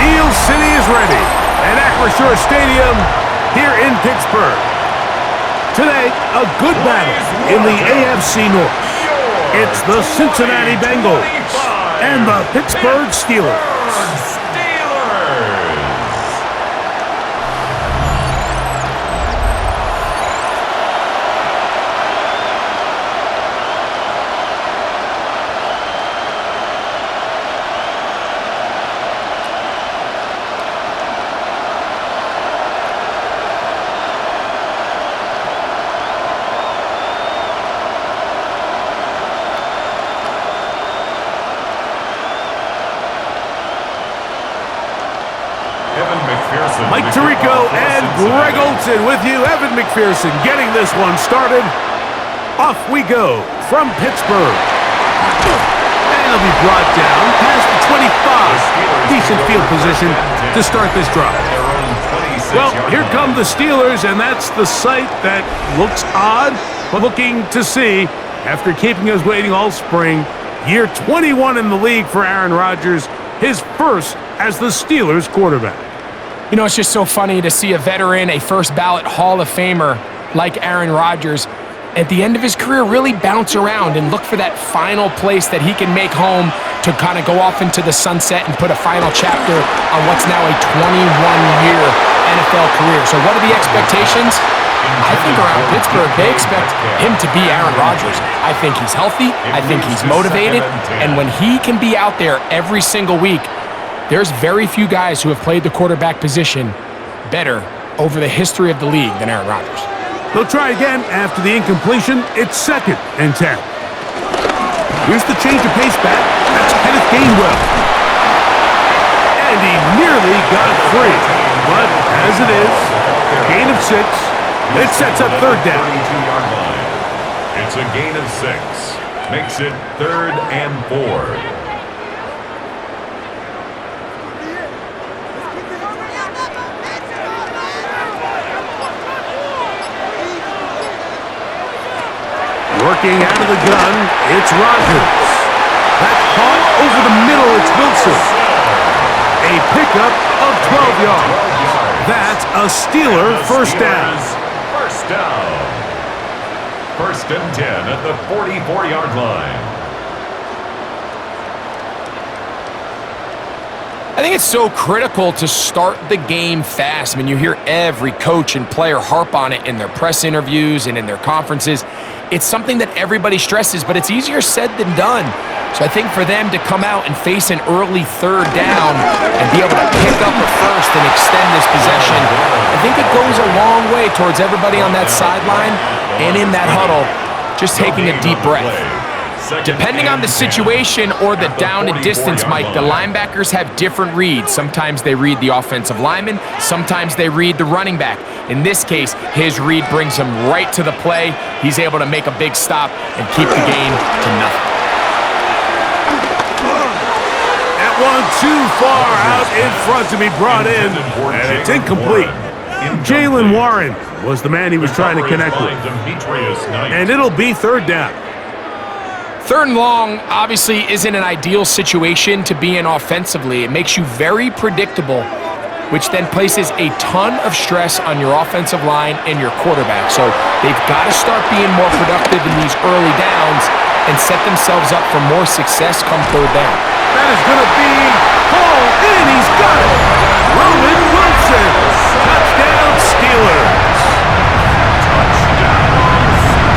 Steel City is ready at Acrisure Stadium here in Pittsburgh. Today, a good battle in the AFC North. It's the Cincinnati Bengals and the Pittsburgh Steelers. Mike Tirico and Greg Olson with you. Evan McPherson getting this one started. Off we go from Pittsburgh. And it'll be brought down past the 25. Decent field position to start this drive. Well, here come the Steelers, and that's the sight that looks odd, but looking to see after keeping us waiting all spring. Year 21 in the league for Aaron Rodgers, his first as the Steelers quarterback. You know, it's just so funny to see a veteran, a first-ballot Hall of Famer like Aaron Rodgers, at the end of his career really bounce around and look for that final place that he can make home to kind of go off into the sunset and put a final chapter on what's now a 21-year NFL career. So what are the expectations? I think around Pittsburgh, they expect him to be Aaron Rodgers. I think he's healthy. I think he's motivated. And when he can be out there every single week, there's very few guys who have played the quarterback position better over the history of the league than Aaron Rodgers. They'll try again after the incompletion. It's 2nd and 10. Here's the change of pace back. That's Kenneth Gainwell. And he nearly got free. But as it is, gain of 6. It sets up 3rd down. It's a gain of 6. Makes it 3rd and 4. Working out of the gun, it's Rodgers. That's caught over the middle, it's Wilson. A pickup of 12 yards. That's a Steeler first down. First down. 1st and 10 at the 44-yard line. I think it's so critical to start the game fast. I mean, you hear every coach and player harp on it in their press interviews and in their conferences. It's something that everybody stresses, but it's easier said than done. So I think for them to come out and face an early 3rd down and be able to pick up a first and extend this possession, I think it goes a long way towards everybody on that sideline and in that huddle just taking a deep breath. Depending on the situation or the down and distance, Mike, the linebackers have different reads. Sometimes they read the offensive lineman. Sometimes they read the running back. In this case, his read brings him right to the play. He's able to make a big stop and keep the game to nothing. That one too far out in front to be brought in, and it's incomplete. Jaylen Warren was the man he was trying to connect with. And it'll be 3rd down. 3rd and long obviously isn't an ideal situation to be in offensively. It makes you very predictable, which then places a ton of stress on your offensive line and your quarterback. So they've got to start being more productive in these early downs and set themselves up for more success come 3rd down. That is going to be hauled in. He's got it. Roman Wilson. Touchdown, Steelers.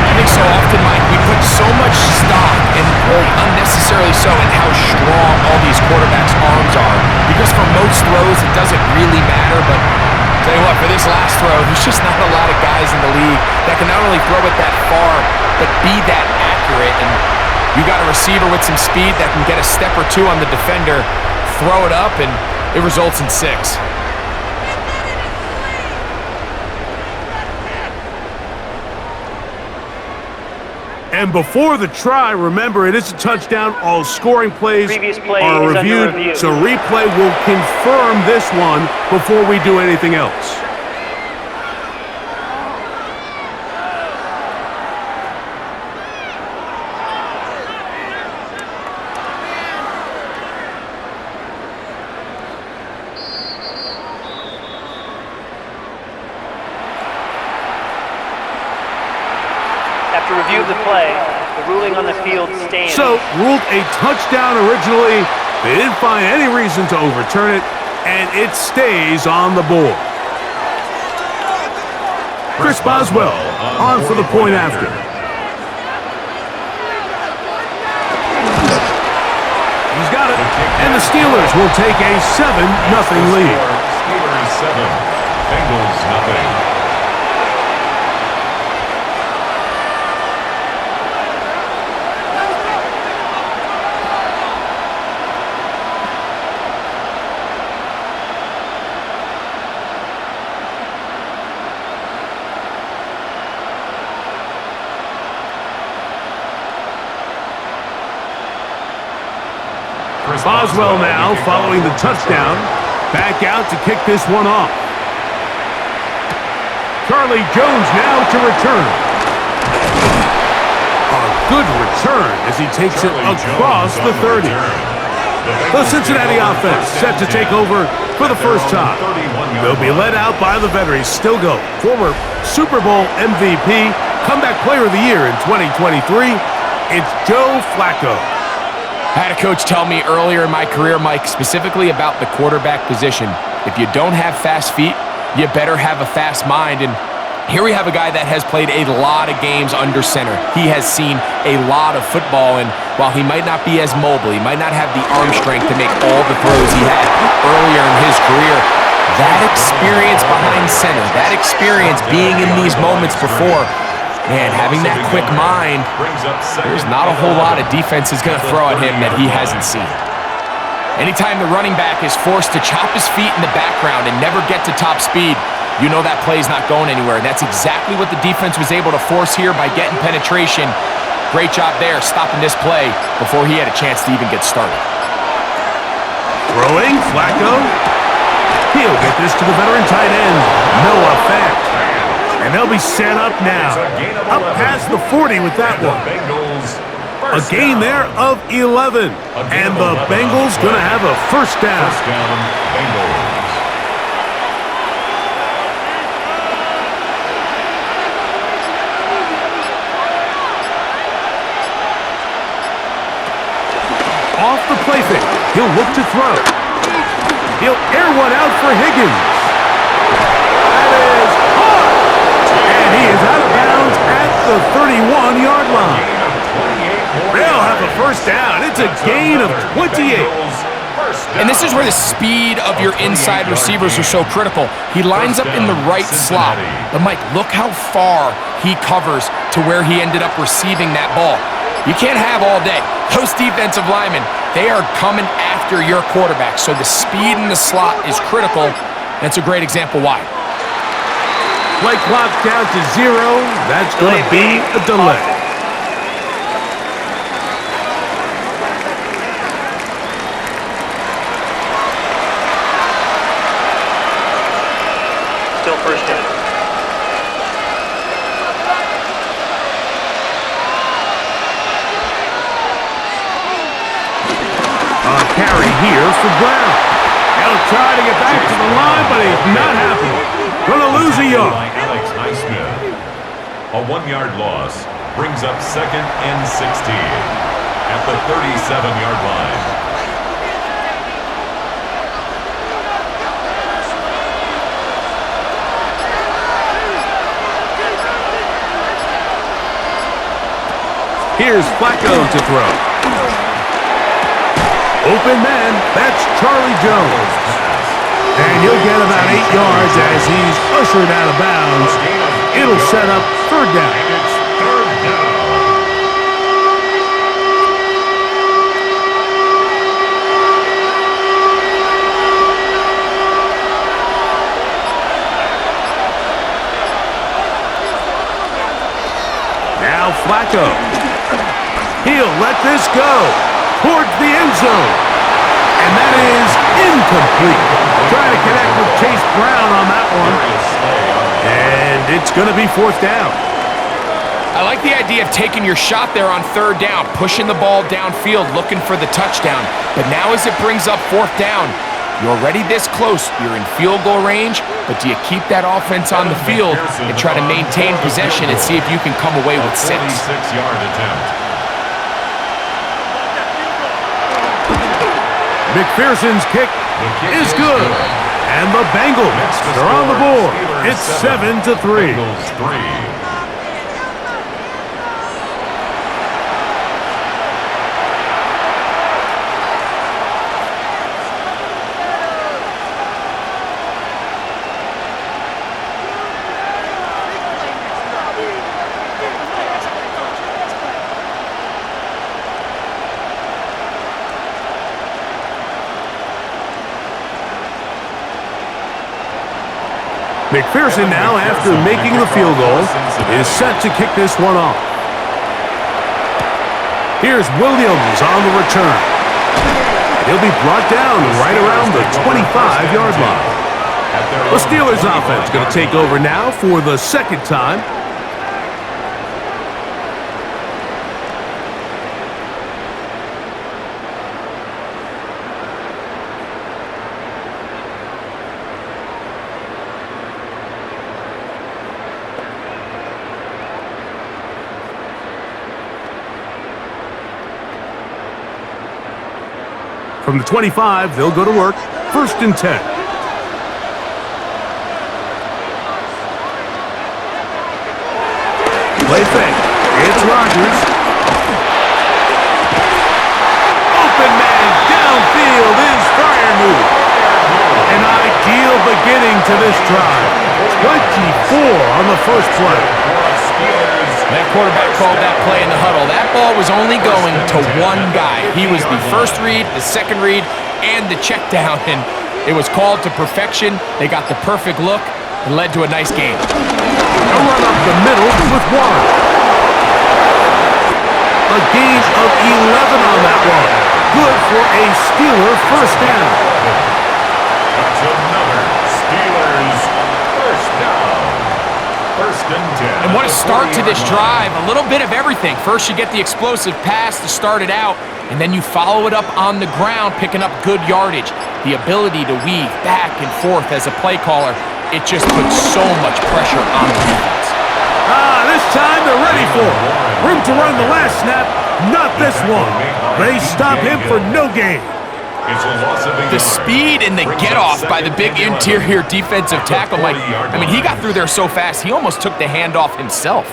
I think so often, Mike, we put so much stock, and really unnecessarily so, in how strong all these quarterbacks' arms are. Because for most throws, it doesn't really matter, but I'll tell you what, for this last throw, there's just not a lot of guys in the league that can not only throw it that far, but be that accurate. And you got a receiver with some speed that can get a step or two on the defender, throw it up, and it results in 6. And before the try, remember, it is a touchdown. All scoring plays play are reviewed, so replay will confirm this one before we do anything else. After review of the play, the ruling on the field stands. So, ruled a touchdown originally. They didn't find any reason to overturn it, and it stays on the board. Chris Boswell on for the point after. He's got it, and the Steelers will take a 7-0 lead. Steelers 7, Bengals 0. Boswell now following the touchdown. Back out to kick this one off. Charlie Jones now to return. A good return as he takes it across the 30. The Cincinnati offense set to take over for the first time. They'll be led out by the veteran. Still go. Former Super Bowl MVP, comeback player of the year in 2023. It's Joe Flacco. I had a coach tell me earlier in my career, Mike, specifically about the quarterback position. If you don't have fast feet, you better have a fast mind. And here we have a guy that has played a lot of games under center. He has seen a lot of football, and while he might not be as mobile, he might not have the arm strength to make all the throws he had earlier in his career, that experience behind center, that experience being in these moments before, man, having that quick mind, there's not a whole lot of defense is going to throw at him that he hasn't seen. Anytime the running back is forced to chop his feet in the background and never get to top speed, you know that play's not going anywhere. And that's exactly what the defense was able to force here by getting penetration. Great job there, stopping this play before he had a chance to even get started. Throwing, Flacco. He'll get this to the veteran tight end, Noah Fant. And they'll be set up now. Up past the 40 with that one. A gain there of 11. And the Bengals going to have a first down. First down, Bengals. Off the play fake. He'll look to throw. He'll air one out for Higgins. That is hard. And he is out of bounds at the 31-yard line. They'll have a first down. It's a gain of 28. And this is where the speed of your inside receivers are so critical. He lines up in the right slot. But, Mike, look how far he covers to where he ended up receiving that ball. You can't have all day. Those defensive linemen, they are coming after your quarterback. So the speed in the slot is critical. That's a great example why. Play clock down to 0. That's going to be a delay. Still first down. Carry here for Brown. He'll try to get back to the line, but it's not happening. Gonna lose a yard. Alex Highsmith. A 1-yard loss brings up 2nd and 16 at the 37-yard line. Here's Flacco to throw. Open man, that's Charlie Jones. And he'll get about 8 yards as he's ushered out of bounds. It'll set up third down. It's third down. Now Flacco. He'll let this go towards the end zone. And that is incomplete. Trying to connect with Chase Brown on that one. And it's going to be fourth down. I like the idea of taking your shot there on third down, pushing the ball downfield, looking for the touchdown. But now as it brings up fourth down, You're already this close. You're in field goal range, but do you keep that offense on the field and try to maintain possession and see if you can come away with 6? 46-yard attempt. McPherson's kick is good. And the Bengals are on the board. It's 7-3. Bengals 3. McPherson now, after making the field goal, is set to kick this one off. Here's Williams on the return. He'll be brought down right around the 25-yard line. The Steelers offense going to take over now for the second time. From the 25, they'll go to work. 1st and 10. Play fake. It's Rodgers. Open man downfield is Freiermuth. An ideal beginning to this drive. 24 on the first play. That quarterback called that play in the huddle. That ball was only going to one guy. He was the first read, the second read, and the check down, and it was called to perfection. They got the perfect look and led to a nice game. A run up the middle with 1. A gain of 11 on that one. Good for a Steeler first down. That's another Steelers first down. 1st and 10. And what a start to this drive. A little bit of everything. First, you get the explosive pass to start it out, and then you follow it up on the ground, picking up good yardage. The ability to weave back and forth as a play caller, it just puts so much pressure on the defense. This time they're ready for it. Room to run the last snap, not this one. They stop him for no gain. It's a loss of 8 The yards. speed and the get-off by the big interior defensive tackle, Mike. I mean, he got through there so fast, he almost took the handoff himself.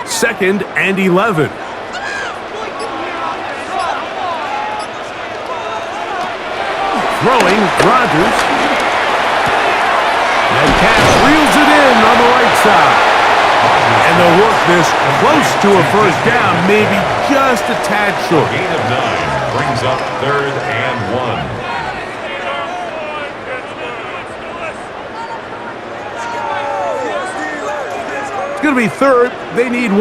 2nd and 11. Throwing, Rodgers. And Cash reels it in on the right side. And they'll work this close to a first down, maybe just a tad short. Gain of 9 brings up 3rd and 1. It's going to be 3rd. They need 1.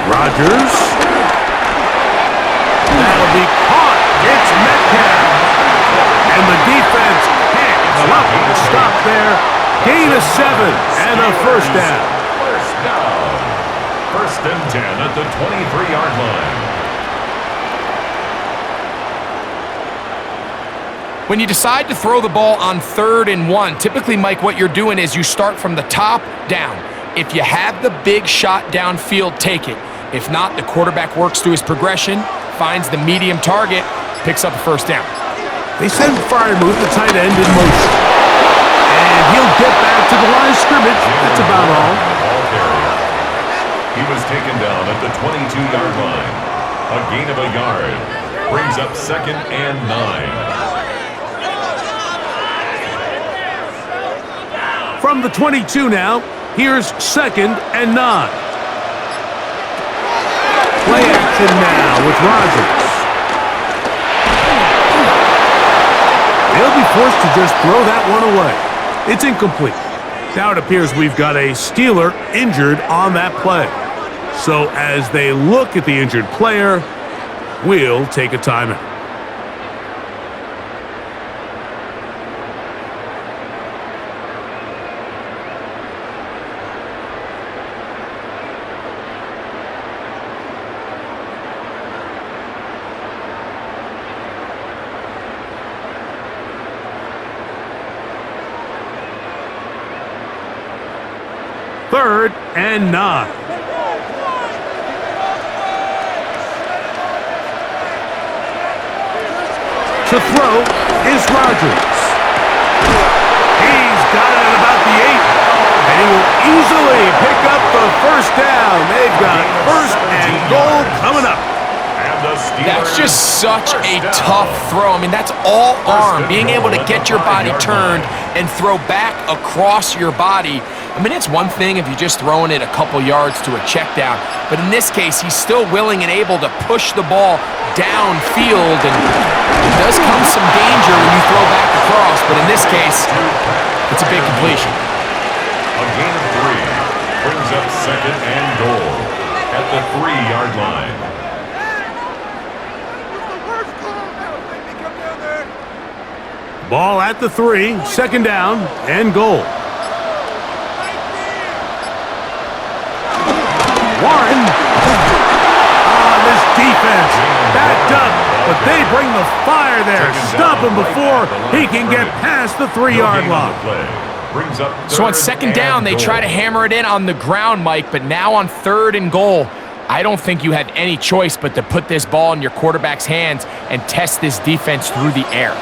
Rodgers. That'll be caught. It's Metcalf. And the defense hangs up the stop there. Gain of 7 and a first down. First down. 1st and 10 at the 23-yard line. When you decide to throw the ball on 3rd and 1, typically, Mike, what you're doing is you start from the top down. If you have the big shot downfield, take it. If not, the quarterback works through his progression, finds the medium target, picks up a first down. They send Freiermuth, the tight end, in motion. And he'll get back to the line of scrimmage. That's about all. He was taken down at the 22-yard line. A gain of a yard brings up 2nd and 9. From the 22 now, here's 2nd and 9. Play action now with Rodgers. They'll be forced to just throw that one away. It's incomplete. Now it appears we've got a Steeler injured on that play. So as they look at the injured player, we'll take a timeout. 3rd and 9. To throw is Rodgers. He's got it at about the 8, and he will easily pick up the first down. They've got 1st and goal coming up. That's just such a tough throw. I mean, that's all arm, being able to get your body turned and throw back across your body. I mean, it's one thing if you're just throwing it a couple yards to a check down, but in this case, he's still willing and able to push the ball downfield, and it does come some danger when you throw back across, but in this case, it's a big completion. A gain of 3 brings up 2nd and goal at the 3-yard line. Ball at the 3, 2nd down and goal. Warren. This defense backed up, but they bring the fire there. Stop him before he can get past the 3-yard line. So on 2nd down, they try to hammer it in on the ground, Mike, but now on 3rd and goal, I don't think you have any choice but to put this ball in your quarterback's hands and test this defense through the air.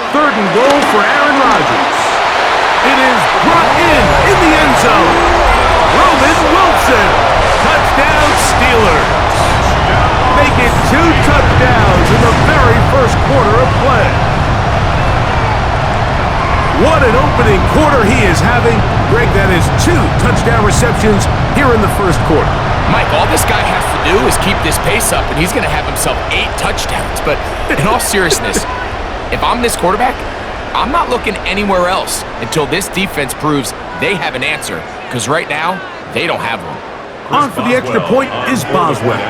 3rd and goal for Aaron Rodgers. It is brought in the end zone. Roman Wilson. Touchdown Steelers. They get 2 touchdowns in the very first quarter of play. What an opening quarter he is having. Greg, that is 2 touchdown receptions here in the first quarter. Mike, all this guy has to do is keep this pace up, and he's going to have himself 8 touchdowns. But in all seriousness, if I'm this quarterback, I'm not looking anywhere else until this defense proves they have an answer, because right now, they don't have one. On for the extra point is Boswell.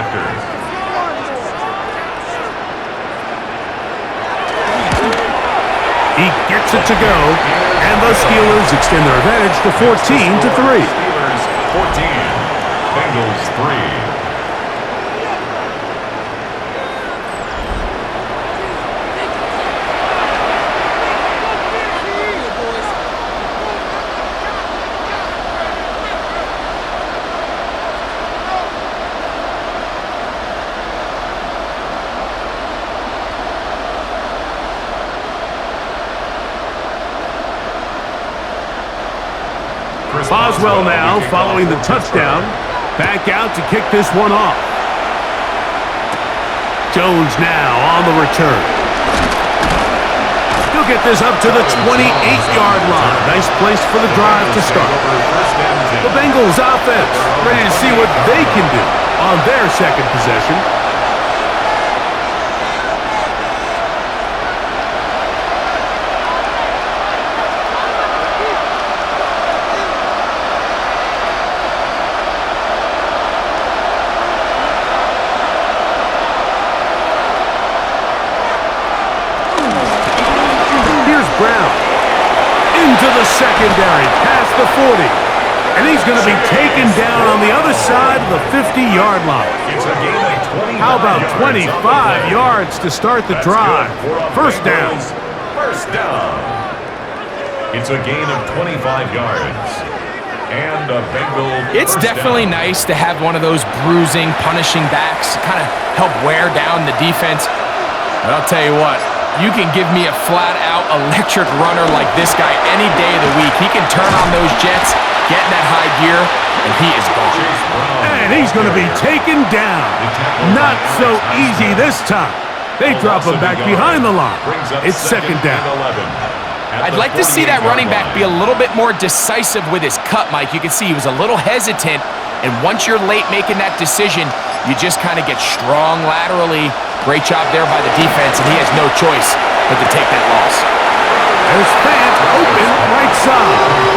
He gets it to go, and the Steelers extend their advantage to 14-3. Steelers 14, Bengals 3. Boswell now following the touchdown. Back out to kick this one off. Jones now on the return. He'll get this up to the 28-yard line. Nice place for the drive to start. The Bengals offense ready to see what they can do on their second possession. Into the secondary, past the 40. And he's going to be taken down on the other side of the 50-yard line. How about 25 yards to start the drive? First down. First down. It's a gain of 25 yards. And a Bengal. It's definitely nice to have one of those bruising, punishing backs to kind of help wear down the defense. But I'll tell you what, you can give me a flat-out electric runner like this guy any day of the week. He can turn on those jets, get in that high gear, and he is gone. And he's going to be taken down. Not so easy this time. They drop him back behind the line. It's 2nd down. I'd like to see that running back be a little bit more decisive with his cut, Mike. You can see he was a little hesitant, and once you're late making that decision, you just kind of get strong laterally. Great job there by the defense, and he has no choice but to take that loss. There's Fant open right side.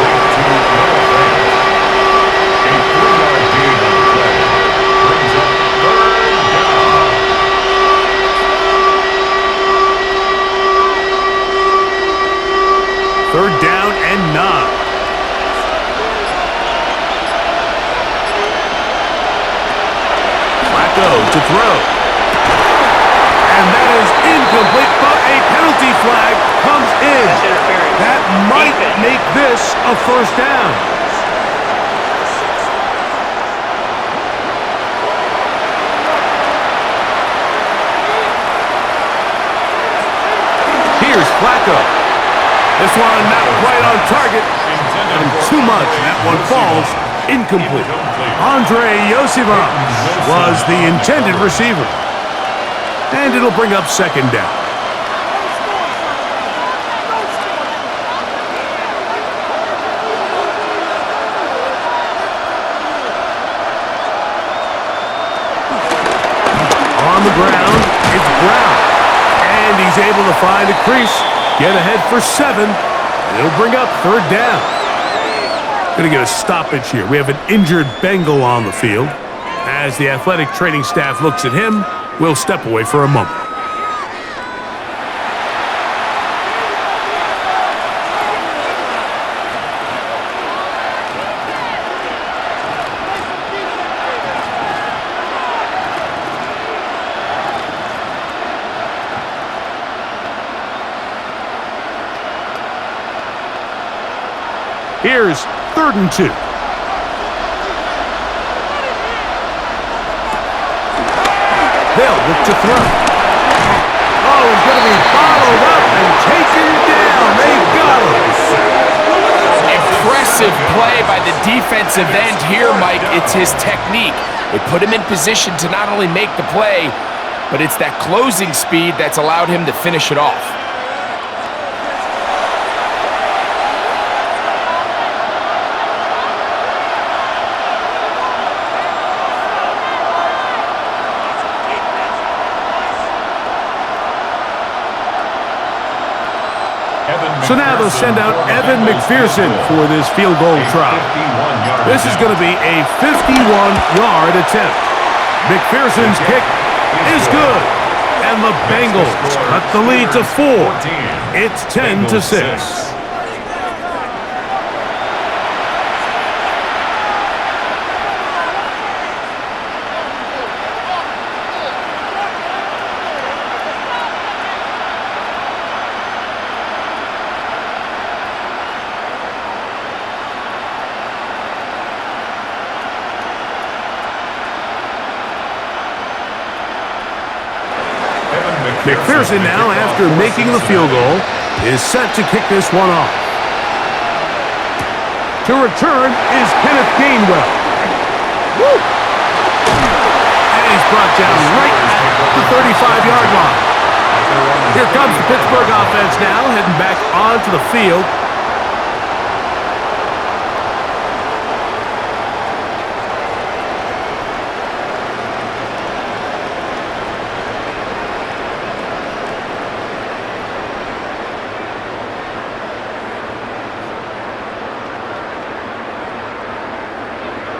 Third down and 9. Flacco to throw. And that is incomplete, but a penalty flag comes in. That might make this a first down. Here's Flacco. This one not quite on target. And too much. That one falls incomplete. Andre Yosivas was the intended receiver. And it'll bring up second down. On the ground, it's Brown. And he's able to find a crease, get ahead for 7, and it'll bring up third down. Going to get a stoppage here. We have an injured Bengal on the field. As the athletic training staff looks at him, we'll step away for a moment. Here's 3rd and 2. They'll look to throw. Oh, he's going to be bottled up and taken down. They got him. Impressive play by the defensive end here, Mike. It's his technique. It put him in position to not only make the play, but it's that closing speed that's allowed him to finish it off. So now they'll send out Evan McPherson for this field goal try. This is going to be a 51-yard attempt. McPherson's kick is good. And the Bengals cut the lead to 4. It's 10-6. McPherson now, after making the field goal, is set to kick this one off. To return is Kenneth Gainwell. Woo! And he's brought down right at the 35-yard line. Here comes the Pittsburgh offense now, heading back onto the field.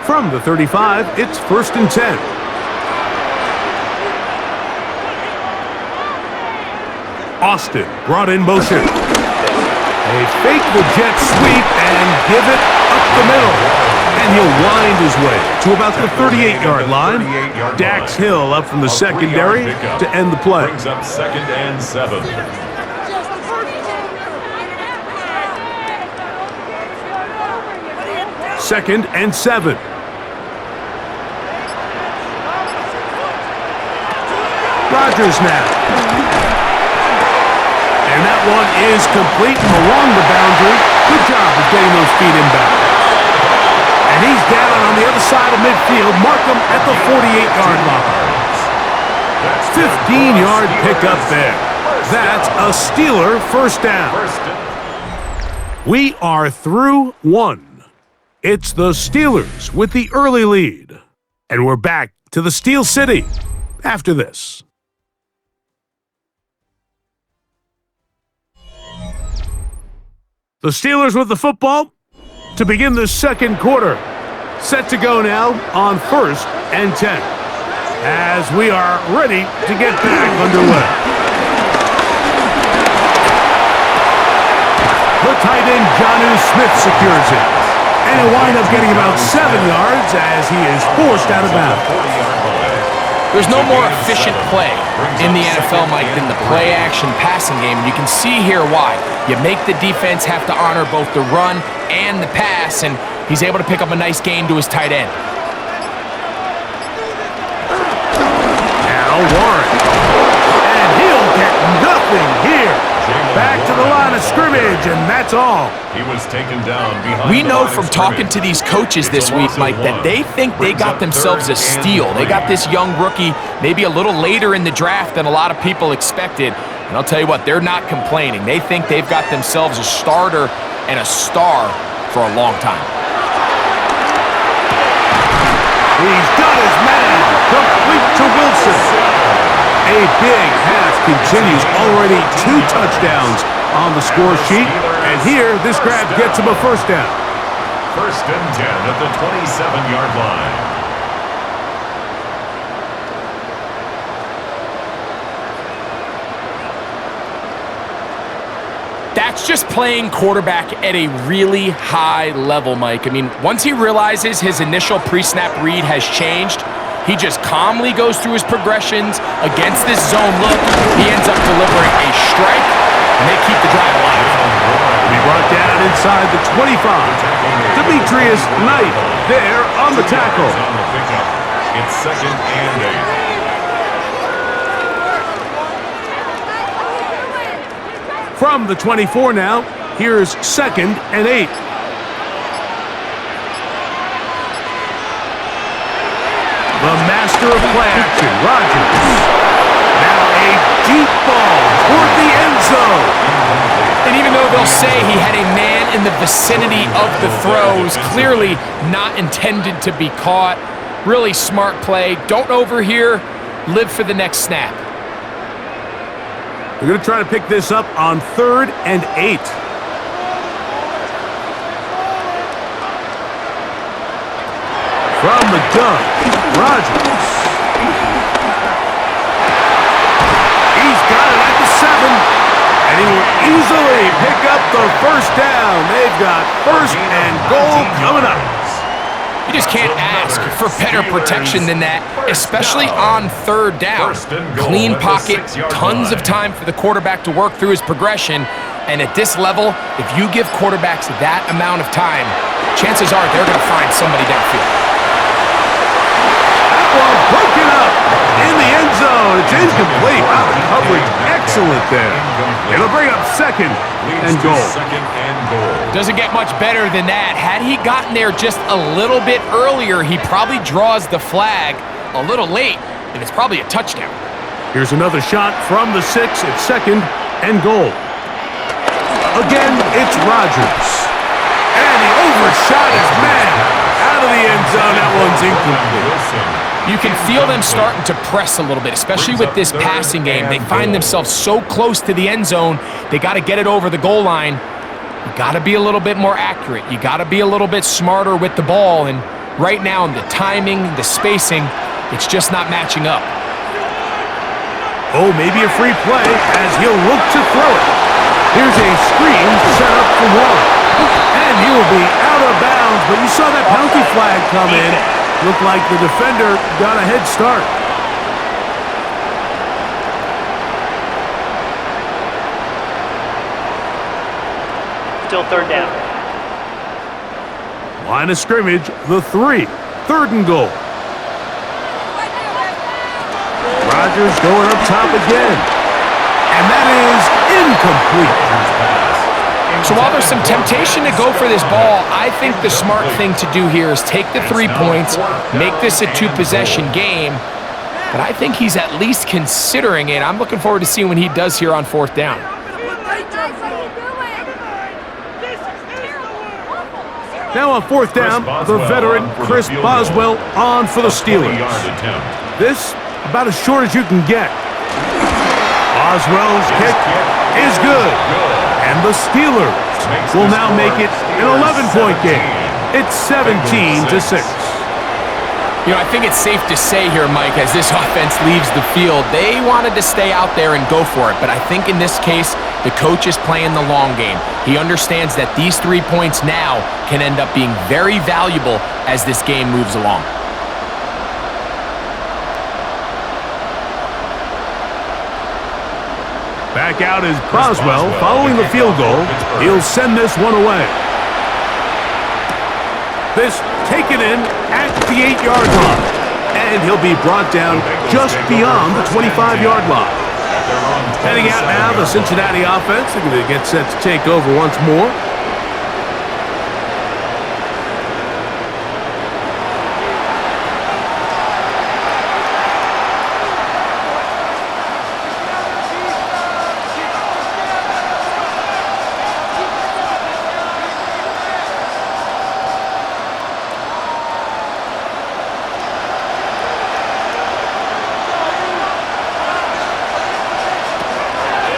From the 35, it's 1st and 10. Austin brought in motion. They fake the jet sweep and give it up the middle. And he'll wind his way to about the 38-yard line. Dax Hill up from the secondary to end the play. Brings up 2nd and 7. 2nd and 7. Rodgers now. And that one is complete along the boundary. Good job of getting those feet in back. And he's down on the other side of midfield. Mark him at the 48-yard line. 15-yard pickup there. That's a Steeler first down. We are through 1. It's the Steelers with the early lead. And we're back to the Steel City after this. The Steelers with the football to begin the second quarter. Set to go now on 1st and 10. As we are ready to get back underway. The tight end, Jonnu Smith, secures it. And he'll wind up getting about 7 yards as he is forced out of bounds. There's no more efficient play in the NFL, Mike, than the play-action passing game, and you can see here why. You make the defense have to honor both the run and the pass, and he's able to pick up a nice gain to his tight end. Now Warren. And he'll get nothing here. Back to the line of scrimmage, and that's all. He was taken down behind. We know from talking to these coaches this week, Mike, that they think they got themselves a steal. They got this young rookie maybe a little later in the draft than a lot of people expected. And I'll tell you what, they're not complaining. They think they've got themselves a starter and a star for a long time. He's got his man. Complete to Wilson. A big half continues. Already 2 touchdowns on the score sheet. And here, this grab gets him a first down. First and 10 at the 27-yard line. That's just playing quarterback at a really high level, Mike. I mean, once he realizes his initial pre-snap read has changed, he just calmly goes through his progressions against this zone look. He ends up delivering a strike, and they keep the drive alive. He brought down inside the 25. Demetrius Knight there on the tackle. It's second and 8. From the 24 now, here's second and 8. The master of play action, Rodgers. Now a deep ball toward the end zone. And even though they'll say he had a man in the vicinity of the throws, clearly not intended to be caught. Really smart play. Don't overhear. Live for the next snap. We're going to try to pick this up on 3rd and 8. From the gun, Rodgers. He's got it at the 7. And he will easily pick up the first down. They've got first and goal coming up. You just can't ask for better protection than that, especially on 3rd down. Clean pocket, tons of time for the quarterback to work through his progression. And at this level, if you give quarterbacks that amount of time, chances are they're going to find somebody downfield. That ball broken up in the end zone. It's incomplete. Wow, the coverage excellent there. It'll bring up second and goal. Doesn't get much better than that. Had he gotten there just a little bit earlier, he probably draws the flag a little late, and it's probably a touchdown. Here's another shot from the 6 at second and goal. Again, it's Rodgers. And he overshot his man out of the end zone. That one's incomplete. You can feel them starting to press a little bit, especially with this passing game. They find themselves so close to the end zone, they got to get it over the goal line. You got to be a little bit more accurate. You got to be a little bit smarter with the ball. And right now, the timing, the spacing, it's just not matching up. Oh, maybe a free play as he'll look to throw it. Here's a screen set up for one. And he'll be out of bounds, but you saw that penalty flag come in. Looked like the defender got a head start. Still 3rd down. Line of scrimmage, the 3. 3rd and goal. Rodgers going up top again. And that is incomplete. So while there's some temptation to go for this ball, I think the smart thing to do here is take the 3 points, make this a 2-possession game. But I think he's at least considering it. I'm looking forward to seeing what he does here on 4th down. Now on 4th down, the veteran Chris Boswell on for the Steelers. This about as short as you can get. Boswell's kick is good. And the Steelers will now make it an 11-point game. It's 17-6. You know, I think it's safe to say here, Mike, as this offense leaves the field, they wanted to stay out there and go for it. But I think in this case, the coach is playing the long game. He understands that these 3 points now can end up being very valuable as this game moves along. Back out is Boswell following the field goal. He'll send this one away. This taken in at the 8-yard line. And he'll be brought down just beyond the 25-yard line. at their own 27-yard line. Heading out now, the Cincinnati offense. They're going to get set to take over once more.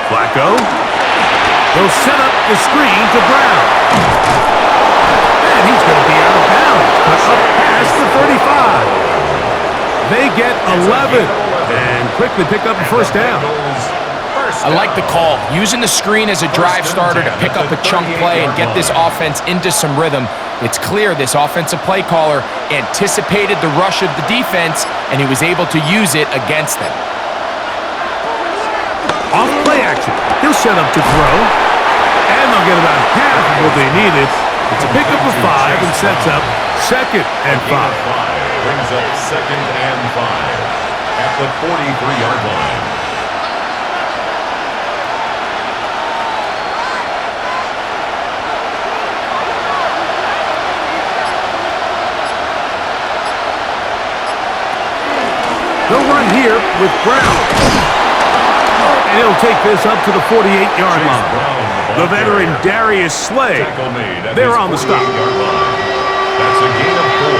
Flacco. He'll set up the screen to Brown. And he's going to be out of bounds. But up past the 35. They get 11 and quickly pick up a first down. I like the call. Using the screen as a drive starter to pick up a chunk play and get this offense into some rhythm. It's clear this offensive play caller anticipated the rush of the defense, and he was able to use it against them. Off play action. He'll set up to throw. And they'll get about half of what they needed. It's a pickup of 5 and sets up 2nd and 5. Brings up 2nd and 5 at the 43-yard line. They'll run here with Brown. And he'll take this up to the 48-yard line. The veteran Darius Slay, they're on the stop. That's a gain of 4.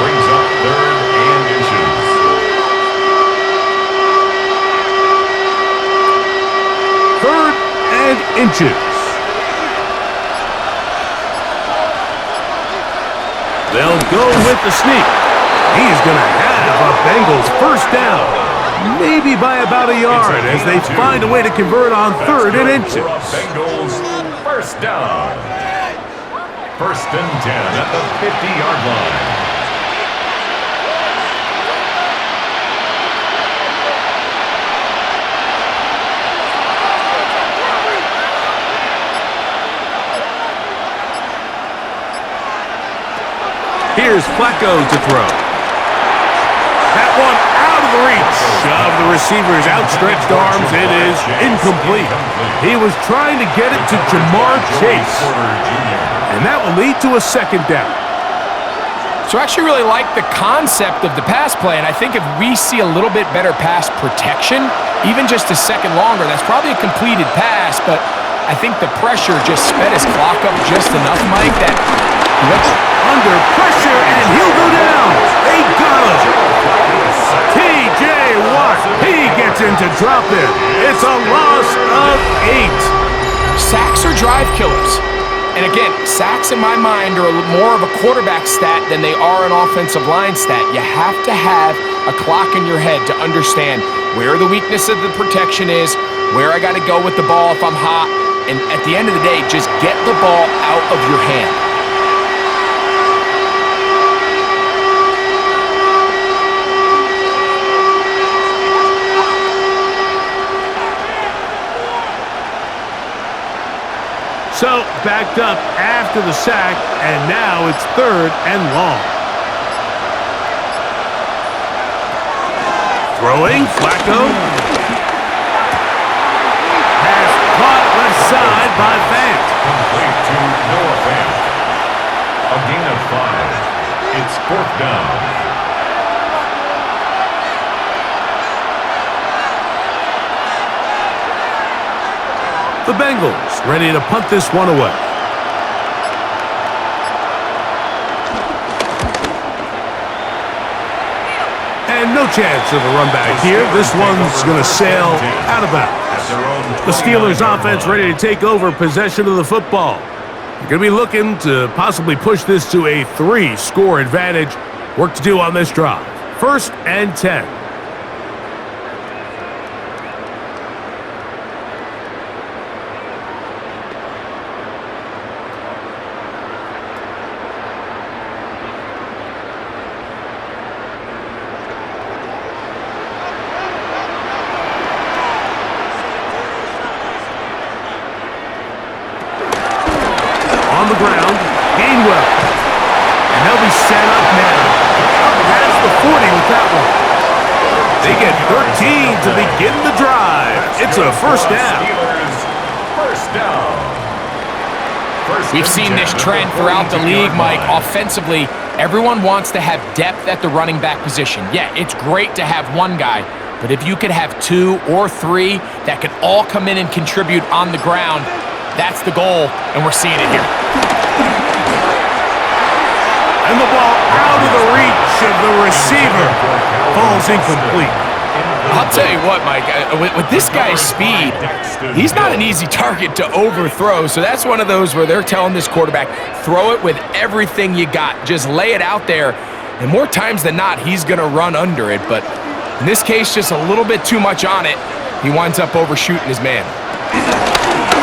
Brings up 3rd and inches. Third and inches. They'll go with the sneak. He's going to have a Bengals first down. Maybe by about a yard as they find a way to convert on 3rd and inches. Bengals first down. 1st and 10 at the 50-yard line. Here's Flacco to throw. That one out of the reach of the receiver's outstretched arms. It is incomplete. He was trying to get it to Jamar Chase. And that will lead to a 2nd down. So I actually really like the concept of the pass play, and I think if we see a little bit better pass protection, even just a second longer, that's probably a completed pass, but I think the pressure just sped his clock up just enough, Mike, that under pressure, and he'll go down. They got him. T.J. Watt, he gets into drop in. It's a loss of 8. Sacks are drive killers. And again, sacks in my mind are more of a quarterback stat than they are an offensive line stat. You have to have a clock in your head to understand where the weakness of the protection is, where I got to go with the ball if I'm hot, and at the end of the day, just get the ball out of your hand. So, backed up after the sack, and now it's 3rd and long. Throwing, Flacco. Pass caught left side by Fant. Complete to Noah Fant. A gain of 5. It's 4th down. The Bengals ready to punt this one away. And no chance of a run back here. This one's going to sail out of bounds. The Steelers offense ready to take over possession of the football. They're going to be looking to possibly push this to a 3-score advantage. Work to do on this drive. 1st and 10. On the ground, Gainwell. And they'll be set up now. That's the 40 with that one. They get 13 to begin the drive. It's a first down. First down. We've seen this trend throughout the league, Mike. Offensively, everyone wants to have depth at the running back position. Yeah, it's great to have one guy, but if you could have 2 or 3 that could all come in and contribute on the ground, that's the goal, and we're seeing it here. And the ball out of the reach of the receiver. Falls incomplete. I'll tell you what, Mike, with this guy's speed, he's not an easy target to overthrow, so that's one of those where they're telling this quarterback, throw it with everything you got. Just lay it out there, and more times than not, he's going to run under it, but in this case, just a little bit too much on it. He winds up overshooting his man.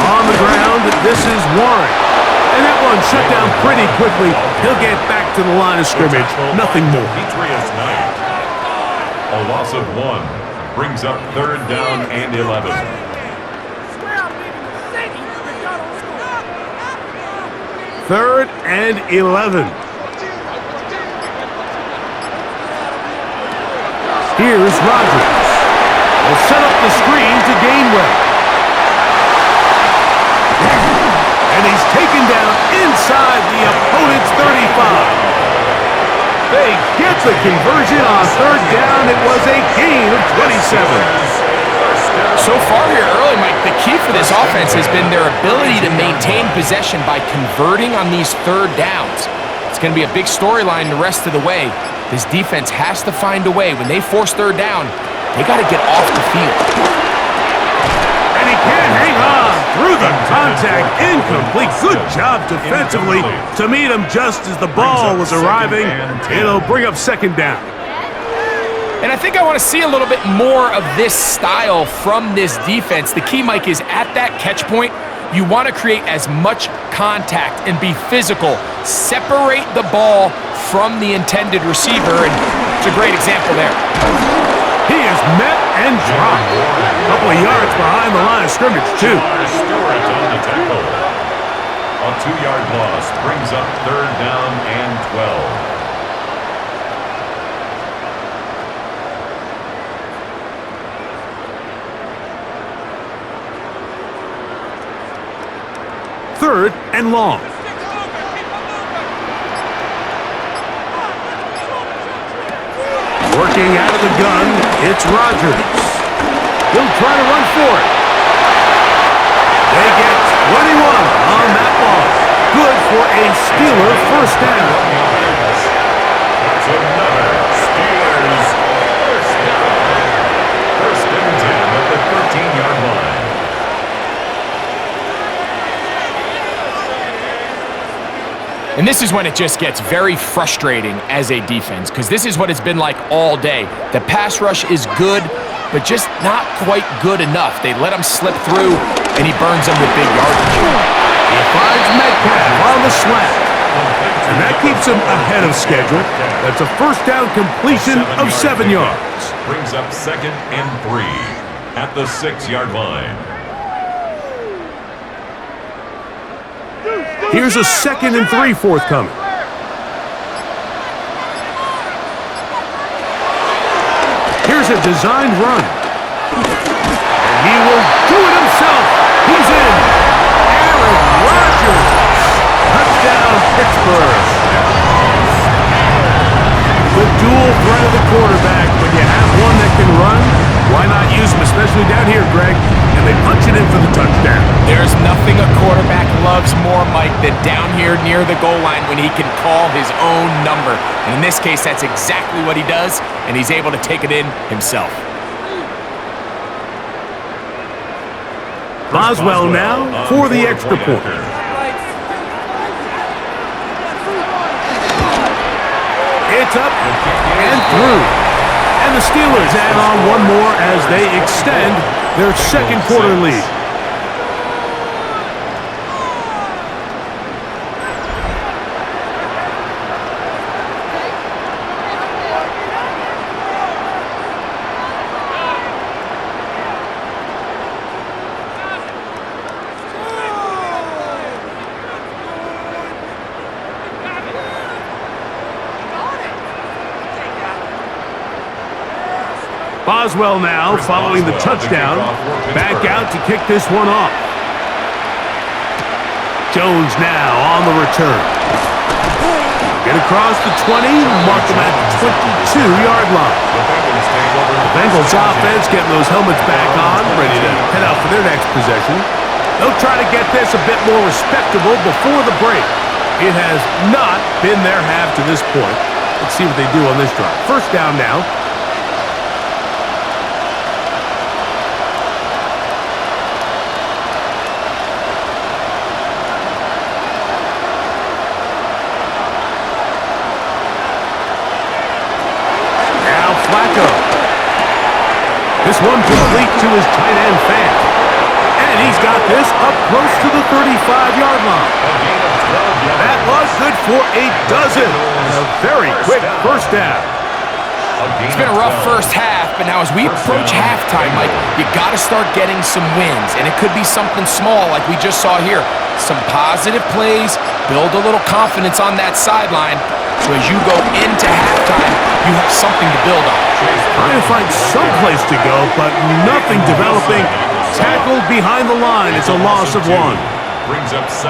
On the ground, this is Warren. And that one shut down pretty quickly. He'll get back to the line of scrimmage. Nothing more. Demetrius Knight. A loss of 1 brings up 3rd down and 11. Third and 11. Here's Rodgers. Will set up the screen to Gainwell. And he's taken down inside the opponent's 35. They get the conversion on 3rd down. It was a gain of 27. So far here early, Mike, the key for this offense has been their ability to maintain possession by converting on these 3rd downs. It's going to be a big storyline the rest of the way. This defense has to find a way. When they force 3rd down, they got to get off the field. And he can't hang on through the contact. Incomplete. Good job defensively to meet him just as the ball was arriving. It'll bring up 2nd down. And I think I want to see a little bit more of this style from this defense. The key, Mike, is at that catch point, you want to create as much contact and be physical. Separate the ball from the intended receiver, and it's a great example there. He is met and dropped. A couple of yards behind the line of scrimmage, too. Stewart on the tackle. A 2-yard loss brings up 3rd down and 12. Third and long. Working out of the gun, it's Rodgers. He'll try to run for it. They get 21 on that ball. Good for a Steeler first down. That's another Steelers first down. 1st and 10 at the 13-yard line. And this is when it just gets very frustrating as a defense, because this is what it's been like all day. The pass rush is good, but just not quite good enough. They let him slip through, and he burns them with big yardage. He finds Metcalf on the slant. And that keeps him ahead of schedule. That's a first down completion of 7 yards. Brings up 2nd and 3 at the 6-yard line. Here's a 2nd and 3 forthcoming. Here's a designed run. And he will do it himself. He's in. Aaron Rodgers. Touchdown, Pittsburgh. The dual threat of the quarterback. When you have one that can run, why not use him, especially down here, Greg? And they punch it in for the touchdown. There's nothing a quarterback loves more, Mike, than down here near the goal line when he can call his own number. And in this case, that's exactly what he does, and he's able to take it in himself. Boswell now for the extra point. It's up and through. And the Steelers add on one more as they extend their 2nd quarter lead. Boswell now following the touchdown. Back out to kick this one off. Jones now on the return. Get across the 20, mark them at the 22-yard line. The Bengals offense getting those helmets back on, ready to head out for their next possession. They'll try to get this a bit more respectable before the break. It has not been their half to this point. Let's see what they do on this drive. First down now. This one complete to his tight end Fant. And he's got this up close to the 35-yard line. That was good for a dozen. A very quick first down. It's been a rough first half, but now as we approach halftime, Mike, you got to start getting some wins. And it could be something small like we just saw here. Some positive plays, build a little confidence on that sideline. So as you go into halftime, you have something to build on. Trying to find some place to go, but nothing developing. Tackled behind the line. It's a loss of one.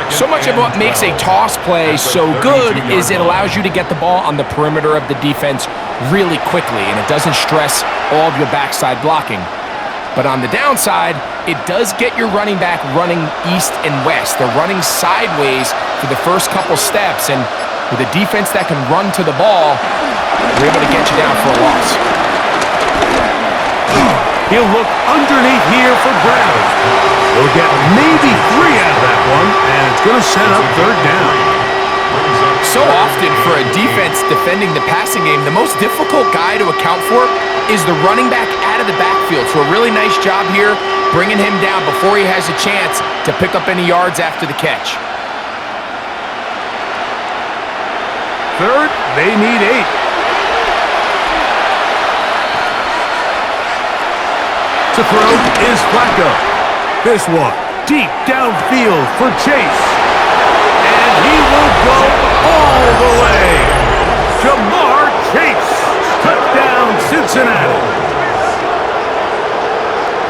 So much of what makes a toss play so good is it allows you to get the ball on the perimeter of the defense really quickly, and it doesn't stress all of your backside blocking. But on the downside, it does get your running back running east and west. They're running sideways for the first couple steps, and with a defense that can run to the ball, we're able to get you down for a loss. He'll look underneath here for Brown. He'll get maybe 3 out of that one, and it's going to set up third down. So often for a defense defending the passing game, the most difficult guy to account for is the running back out of the backfield. So a really nice job here bringing him down before he has a chance to pick up any yards after the catch. Third, they need 8. To throw is Flacco. This one, deep downfield for Chase. And he will go all the way. Jamar Chase. Touchdown, Cincinnati.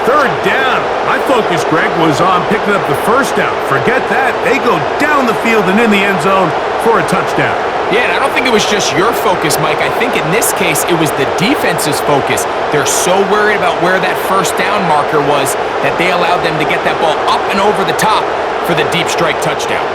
Third down. My focus, Greg, was on picking up the first down. Forget that. They go down the field and in the end zone for a touchdown. Yeah, and I don't think it was just your focus, Mike. I think in this case, it was the defense's focus. They're so worried about where that first down marker was that they allowed them to get that ball up and over the top for the deep strike touchdown.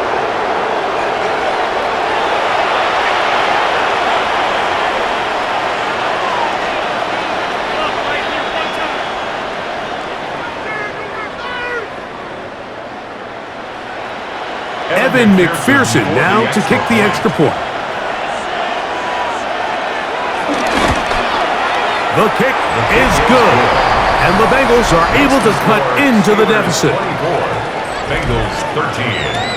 Evan McPherson now to kick the extra point. The kick is good, and the Bengals are able to cut into the deficit. Bengals 13.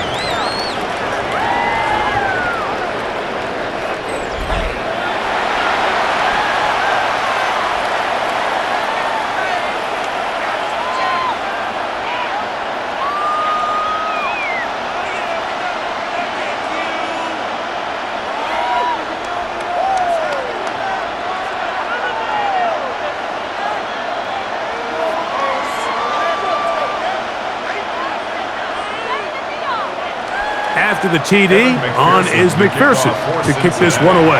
After the TD, on is McPherson to kick this one away.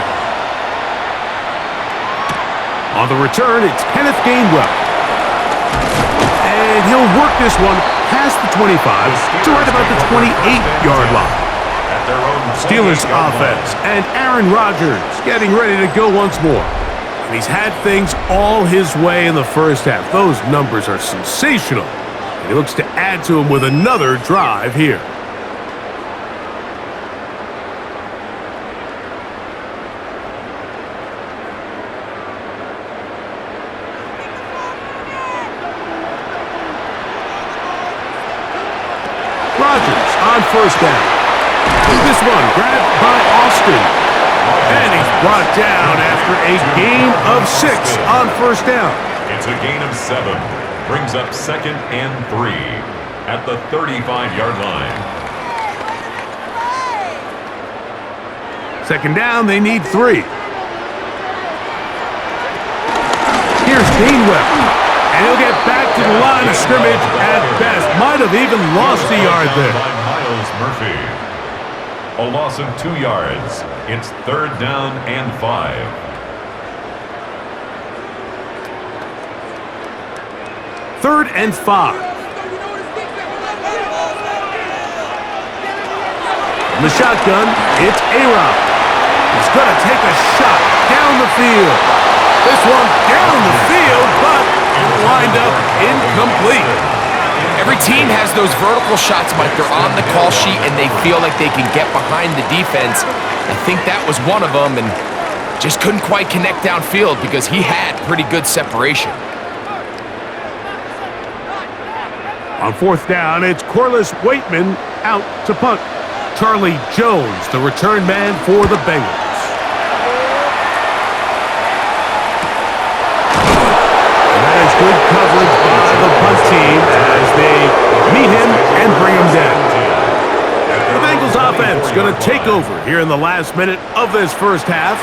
On the return, it's Kenneth Gainwell. And he'll work this one past the 25 to right about the 28-yard line. Steelers offense and Aaron Rodgers getting ready to go once more. And he's had things all his way in the first half. Those numbers are sensational. And he looks to add to them with another drive here. Rodgers on first down. This one grabbed by Austin. And he's brought down after a gain of 6 on first down. It's a gain of 7. Brings up 2nd and 3 at the 35-yard line. Second down, they need 3. Here's Gainwell. And he'll get back to the line of scrimmage at best. Might have even lost a yard there. Miles Murphy. A loss of 2 yards. It's 3rd down and 5. Third and 5. The shotgun, it's A-Rob. He's going to take a shot down the field. This one down the field, but it'll wind up incomplete. Every team has those vertical shots, Mike. They're on the call sheet, and they feel like they can get behind the defense. I think that was one of them, and just couldn't quite connect downfield because he had pretty good separation. On 4th down, it's Corliss Waitman out to punt. Charlie Jones, the return man for the Bengals. And that is good coverage by the punt team as they meet him and bring him down. The Bengals offense going to take over here in the last minute of this first half.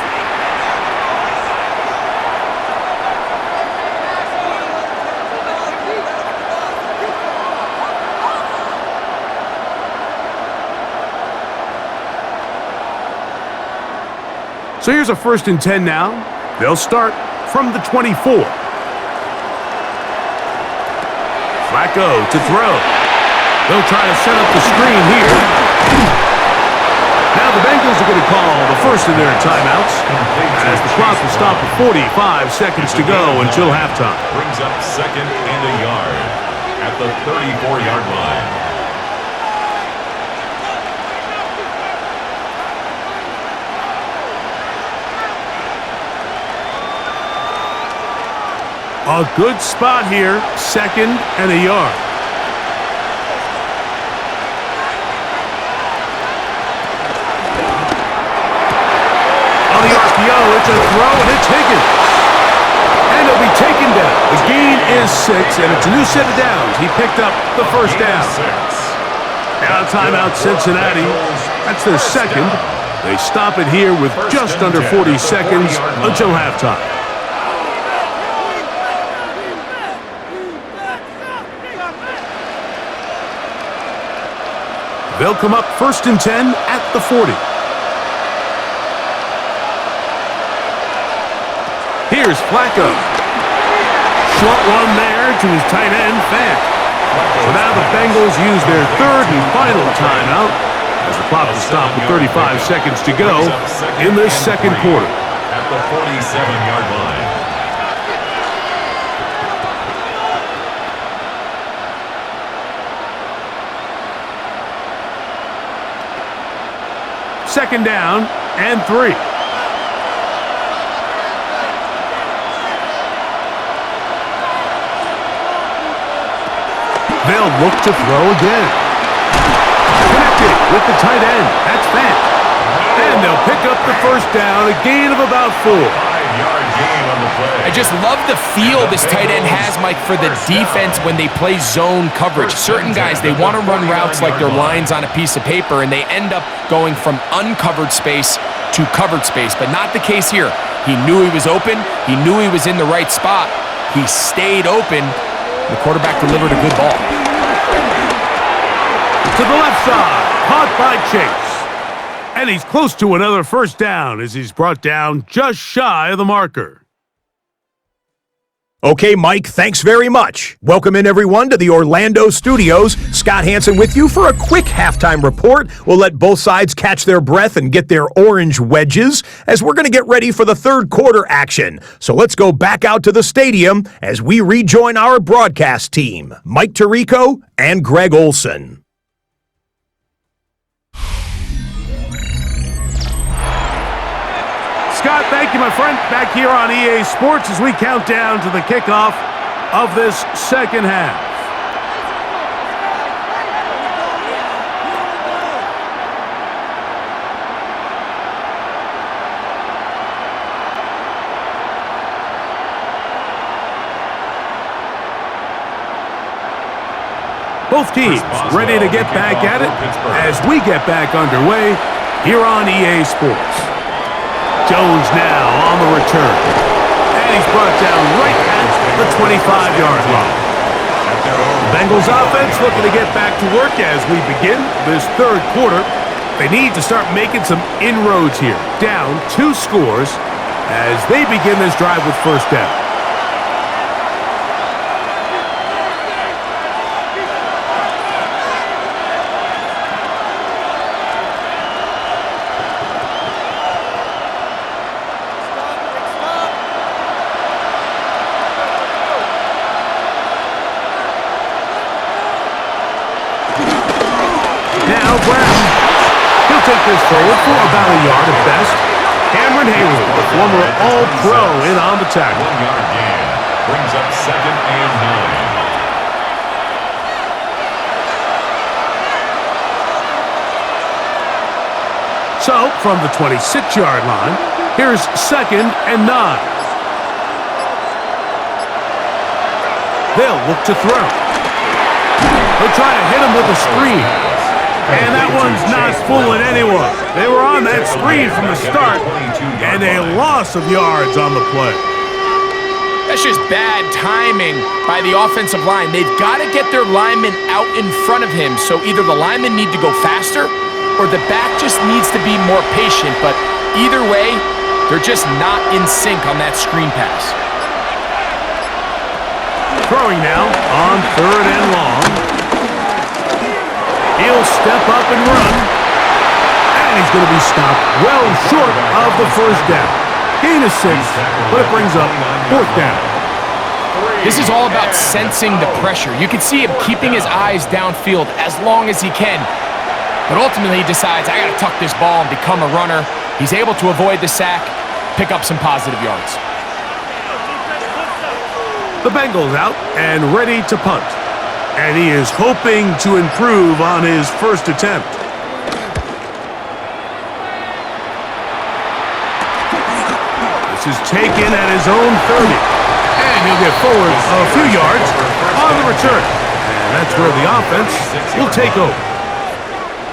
So here's a 1st and 10 now. They'll start from the 24. Flacco to throw. They'll try to set up the screen here. Now the Bengals are going to call the first of their timeouts as the clock will stop at 45 seconds to go until halftime. Brings up 2nd and a yard at the 34-yard line. A good spot here, 2nd and a yard. On the RPO, it's a throw, and it's Higgins. And he'll be taken down. The gain is 6, and it's a new set of downs. He picked up the first down. Now timeout Cincinnati. That's their 2nd. They stop it here with just under 40 seconds until halftime. They'll come up 1st and 10 at the 40. Here's Flacco. Short one there to his tight end, Fant. So now the Bengals use their 3rd and final timeout as the clock will stop with 35 seconds to go in this 2nd quarter. At the 47-yard line. Second down and 3. They'll look to throw again. Connected with the tight end. That's Fant. And they'll pick up the first down, a gain of about 4. 5-yard gain on the play. I just love the feel this tight end has, Mike, for the defense when they play zone coverage. Certain guys, they want to run routes like they're lines on a piece of paper, and they end up going from uncovered space to covered space, but not the case here. He knew he was open. He knew he was in the right spot. He stayed open. The quarterback delivered a good ball. To the left side, caught by Chase. And he's close to another first down as he's brought down just shy of the marker. Okay, Mike, thanks very much. Welcome in, everyone, to the Orlando studios. Scott Hansen with you for a quick halftime report. We'll let both sides catch their breath and get their orange wedges as we're going to get ready for the 3rd quarter action. So let's go back out to the stadium as we rejoin our broadcast team, Mike Tirico and Greg Olson. Scott, thank you, my friend. Back here on EA Sports as we count down to the kickoff of this 2nd half. Both teams ready to get back at it as we get back underway here on EA Sports. Jones now on the return. And he's brought down right at the 25-yard line. Bengals offense looking to get back to work as we begin this third quarter. They need to start making some inroads here. Down 2 scores as they begin this drive with first down. Now Brown. He'll take this forward for about a yard at best. Cameron Hayward, the former All-Pro, in on the tackle. 1-yard gain brings up 2nd and 9. So, from the 26-yard line, here's 2nd and 9. They'll look to throw. They'll try to hit him with a screen. And that one's not fooling anyone. They were on that screen from the start, and a loss of yards on the play. That's just bad timing by the offensive line. They've got to get their linemen out in front of him, so either the linemen need to go faster or the back just needs to be more patient. But either way, they're just not in sync on that screen pass. Throwing now on 3rd and long. He'll step up and run. And he's going to be stopped well short of the first down. Gain of 6, but it brings up 4th down. This is all about sensing the pressure. You can see him keeping his eyes downfield as long as he can. But ultimately he decides, I got to tuck this ball and become a runner. He's able to avoid the sack, pick up some positive yards. The Bengals out and ready to punt. And he is hoping to improve on his first attempt. This is taken at his own 30. And he'll get forward a few yards on the return. And that's where the offense will take over.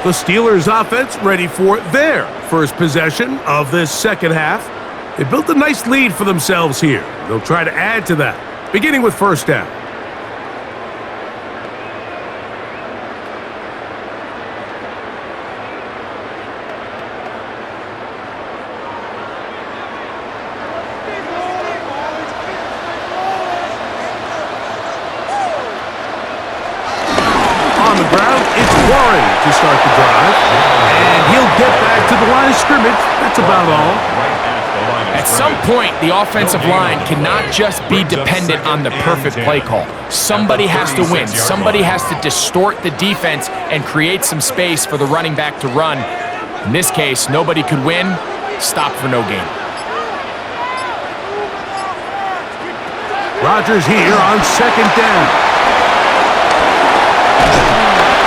The Steelers offense ready for their first possession of this second half. They built a nice lead for themselves here. They'll try to add to that, beginning with first down. To start the drive, and he'll get back to the line of scrimmage. That's about all. At some point, the offensive line cannot just be dependent on the perfect play call. Somebody has to win. Somebody has to distort the defense and create some space for the running back to run. In this case, nobody could win. Stop for no gain. Rodgers here on 2nd down.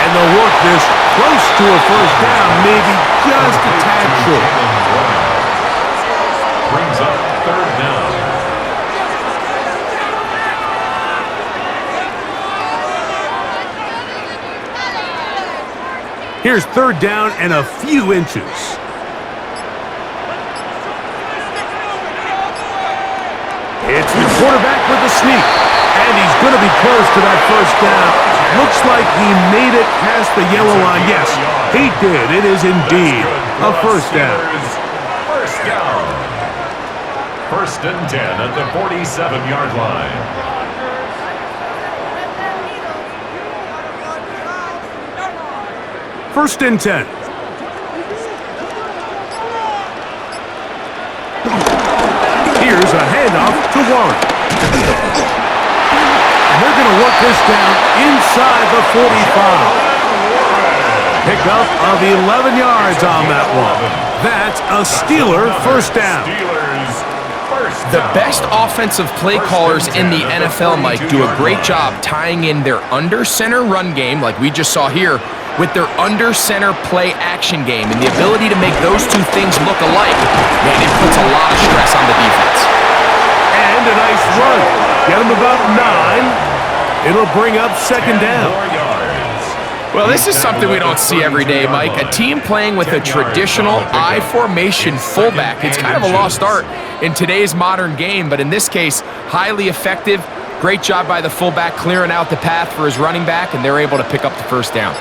And they'll work this close to a first down, maybe just a tad short. Brings up 3rd down. Here's 3rd down and a few inches. It's the quarterback with the sneak, and he's going to be close to that first down. Looks like he made it past the yellow line. Yes, he did. It is indeed a first down. First down. 1st and 10 at the 47-yard line. First and 10. Here's a handoff to Warren. They're going to work this down inside the 45. Pickup of 11 yards on that one. That's a Steeler first down. The best offensive play callers in the NFL, Mike, do a great job tying in their under-center run game, like we just saw here, with their under-center play action game. And the ability to make those two things look alike, man, it puts a lot of stress on the defense. And a nice run. Get him about 9. It'll bring up 2nd down. Well, this is something we don't see every day, Mike. A team playing with a traditional I formation fullback. It's kind of a lost art in today's modern game, but in this case, highly effective. Great job by the fullback clearing out the path for his running back, and they're able to pick up the first down.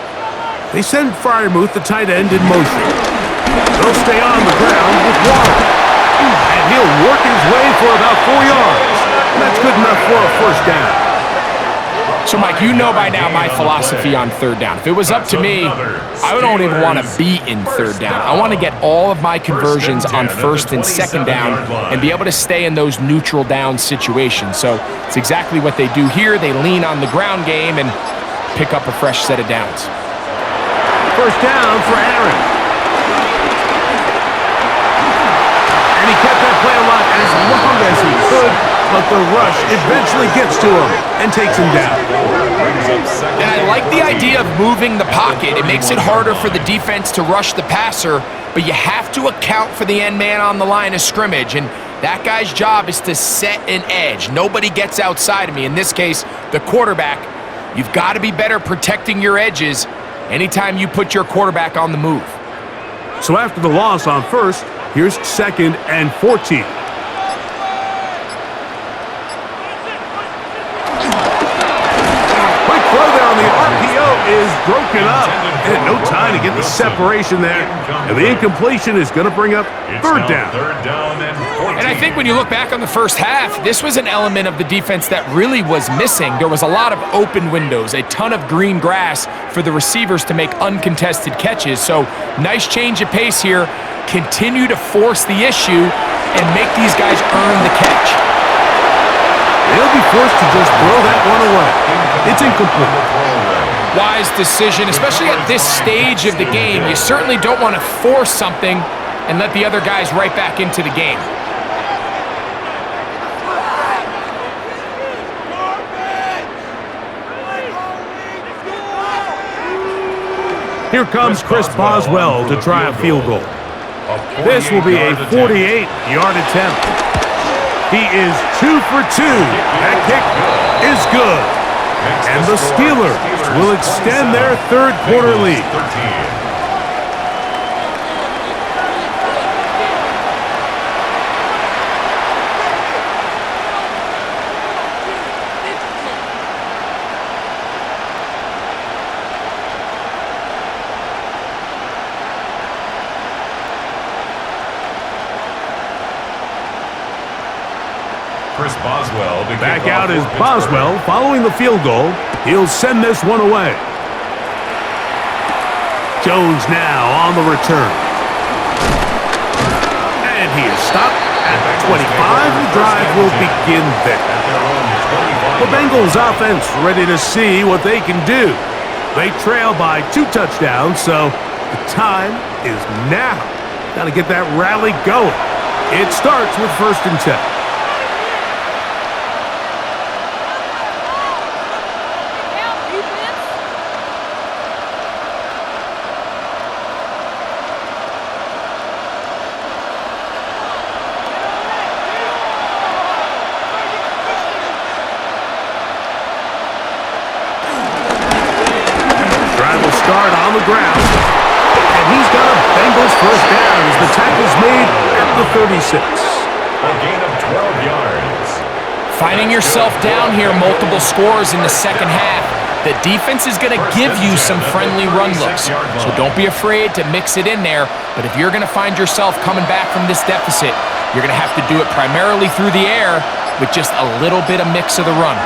They send Freiermuth, the tight end, in motion. They'll stay on the ground with Waller. And he'll work his way for about 4 yards. And that's good enough for a first down. So, Mike, you know by now my philosophy on third down. If it was up to me, I don't even want to be in third down. I want to get all of my conversions on first and second down and be able to stay in those neutral down situations. So it's exactly what they do here. They lean on the ground game and pick up a fresh set of downs. First down for Aaron. And he kept that play alive as long as he could, but the rush eventually gets to him and takes him down. And I like the idea of moving the pocket. It makes it harder for the defense to rush the passer, but you have to account for the end man on the line of scrimmage, and that guy's job is to set an edge. Nobody gets outside of me. In this case, the quarterback. You've got to be better protecting your edges anytime you put your quarterback on the move. So after the loss on first, here's 2nd and 14. The RPO is broken up, and no time to get the separation there. And the incompletion is going to bring up third down. And I think when you look back on the first half, this was an element of the defense that really was missing. There was a lot of open windows, a ton of green grass for the receivers to make uncontested catches. So nice change of pace here. Continue to force the issue and make these guys earn the catch. They'll be forced to just throw that one away. It's incomplete. Wise decision, especially at this stage of the game. You certainly don't want to force something and let the other guys right back into the game. Here comes Chris Boswell to try a field goal. This will be a 48-yard attempt. He is 2 for 2. That kick is good. And the Steelers will extend their third quarter lead. Chris Boswell. Back out is Boswell following the field goal. He'll send this one away. Jones now on the return. And he is stopped at the 25. The drive will begin there. The Bengals offense ready to see what they can do. They trail by 2 touchdowns, so the time is now. Got to get that rally going. It starts with 1st and 10. Start on the ground, and he's got a Bengals first down as the tackle's made at the 36. A gain of 12 yards. Finding yourself down here, multiple scores in the second half. The defense is going to give you some friendly run looks, so don't be afraid to mix it in there. But if you're going to find yourself coming back from this deficit, you're going to have to do it primarily through the air with just a little bit of mix of the run.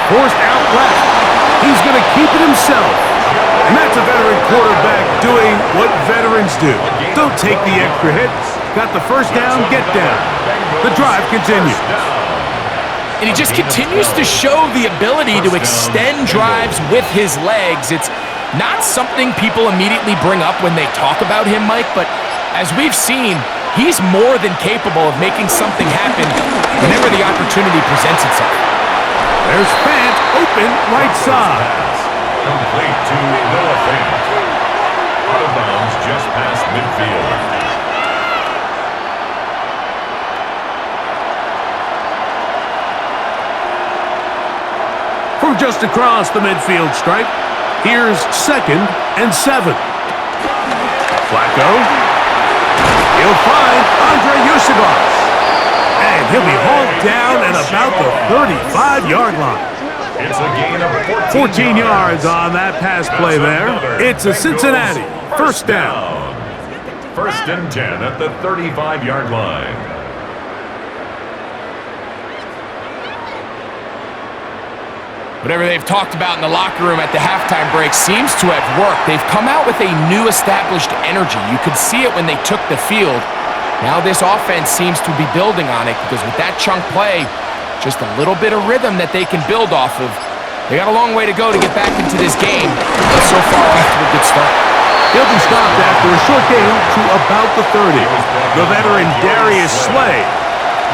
Forced out left. He's going to keep it himself. And that's a veteran quarterback doing what veterans do. Don't take the extra hits. Got the first down, get down. The drive continues. And he just continues to show the ability to extend drives with his legs. It's not something people immediately bring up when they talk about him, Mike, but as we've seen, he's more than capable of making something happen whenever the opportunity presents itself. There's Fant open right side. Complete to Noah Fant. Out of bounds just past midfield. From just across the midfield stripe, here's 2nd and 7. Flacco He'll find Andre Yusibov. And he'll be hauled down at about the 35-yard line. It's a gain of 14 yards on that pass play there. It's a Cincinnati first down. First and 10 at the 35-yard line. Whatever they've talked about in the locker room at the halftime break seems to have worked. They've come out with a new established energy. You could see it when they took the field. Now this offense seems to be building on it because with that chunk play, just a little bit of rhythm that they can build off of. They got a long way to go to get back into this game, but so far off to a good start. He'll be stopped after a short gain to about the 30. The veteran Darius Slay,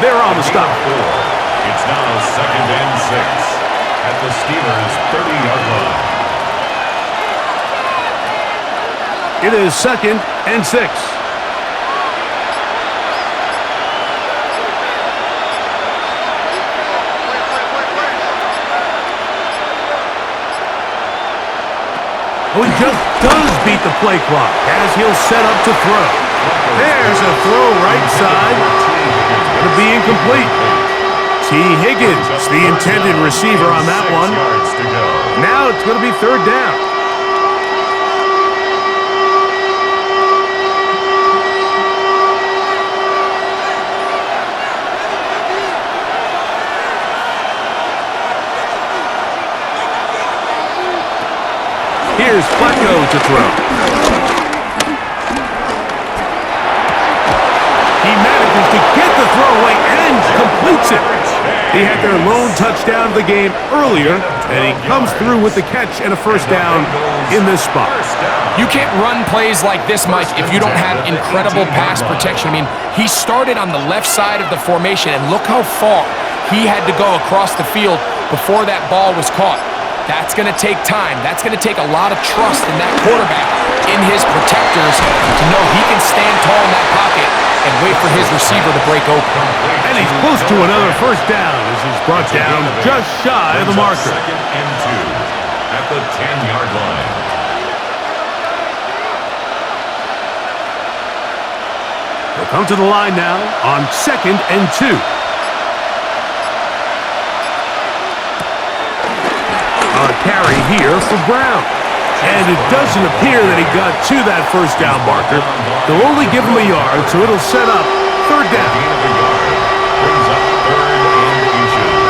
they're on the stop. It's now second and 6 at the Steelers' 30-yard line. It is second and 6. Oh, he just does beat the play clock as he'll set up to throw. There's a throw right side. It's going to be incomplete. T. Higgins, the intended receiver on that one. Now it's going to be third down. Here's Flacco to throw. He manages to get the throw away and completes it. He had their lone touchdown of the game earlier, and he comes through with the catch and a first down in this spot. You can't run plays like this, Mike, if you don't have incredible pass protection. I mean, he started on the left side of the formation, and look how far he had to go across the field before that ball was caught. That's going to take time. That's going to take a lot of trust in that quarterback, in his protectors, to know he can stand tall in that pocket and wait for his receiver to break open. And he's close to another first down as he's brought down just shy of the marker. Second and 2 at the 10-yard line. He'll come to the line now on second and 2. A carry here for Brown. And it doesn't appear that he got to that first down marker. They'll only give him a yard, so it'll set up third down. Gain of a yard brings up third and inches.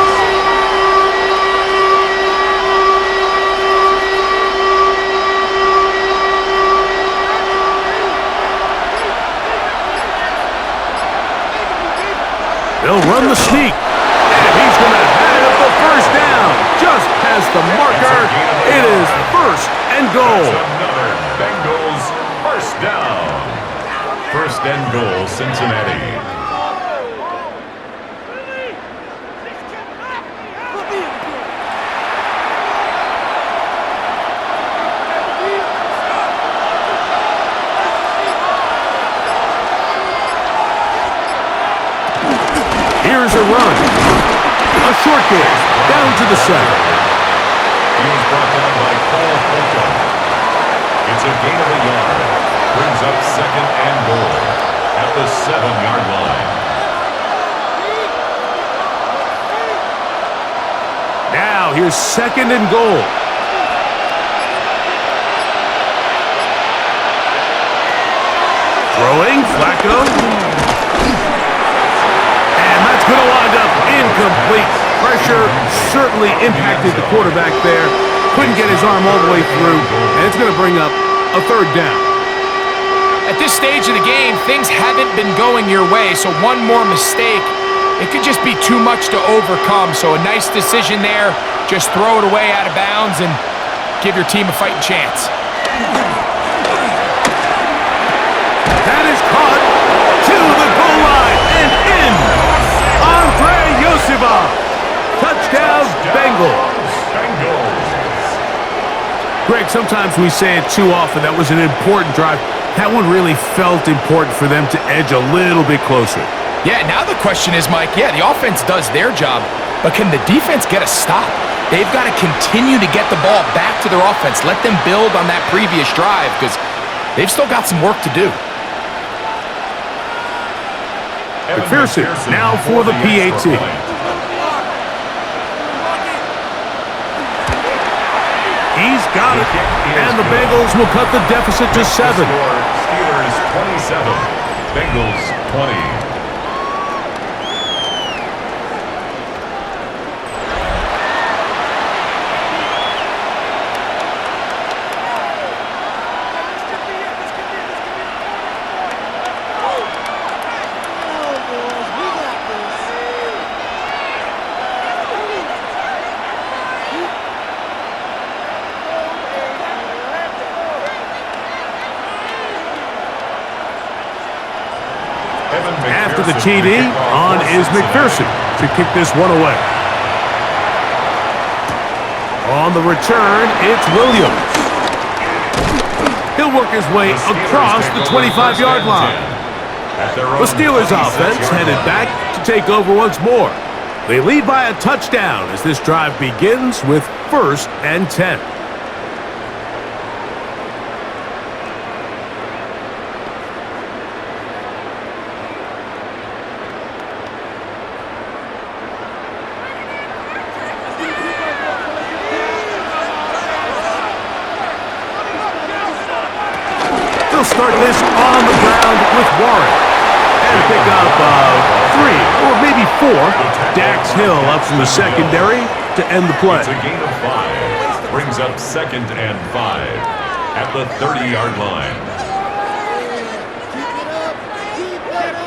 They'll run the sneak. And he's going to have the first down. Just past the marker. It is first and goal. Another Bengals first down. First and goal, Cincinnati. Here's a run. A short kick down to the 7. He was brought down by Cole Holcomb. It's a gain of a yard. Brings up second and goal at the 7-yard line. Now here's second and goal. Throwing, Flacco. And that's going to wind up incomplete. Pressure certainly impacted the quarterback there. Couldn't get his arm all the way through, and it's going to bring up a third down. At this stage of the game, things haven't been going your way, so one more mistake, it could just be too much to overcome. So a nice decision there. Just throw it away out of bounds and give your team a fighting chance. That is caught to the goal line and in. Andre Yosibov. Touchdown, Bengals. Greg, sometimes we say it too often. That was an important drive. That one really felt important for them to edge a little bit closer. Yeah, now the question is, Mike, the offense does their job, but can the defense get a stop? They've got to continue to get the ball back to their offense. Let them build on that previous drive because they've still got some work to do. McPherson now for the PAT. He's got it. And the Bengals will cut the deficit to 7. Steelers 27, Bengals 20. After the TD, on is McPherson to kick this one away. On the return, it's Williams. He'll work his way across the 25-yard line. The Steelers offense headed back to take over once more. They lead by a touchdown as this drive begins with 1st and 10. Start this on the ground with Warren. And pick up 3 or maybe 4. Dax Hill up from the secondary to end the play. It's a gain of 5. Brings up 2nd and 5 at the 30-yard line.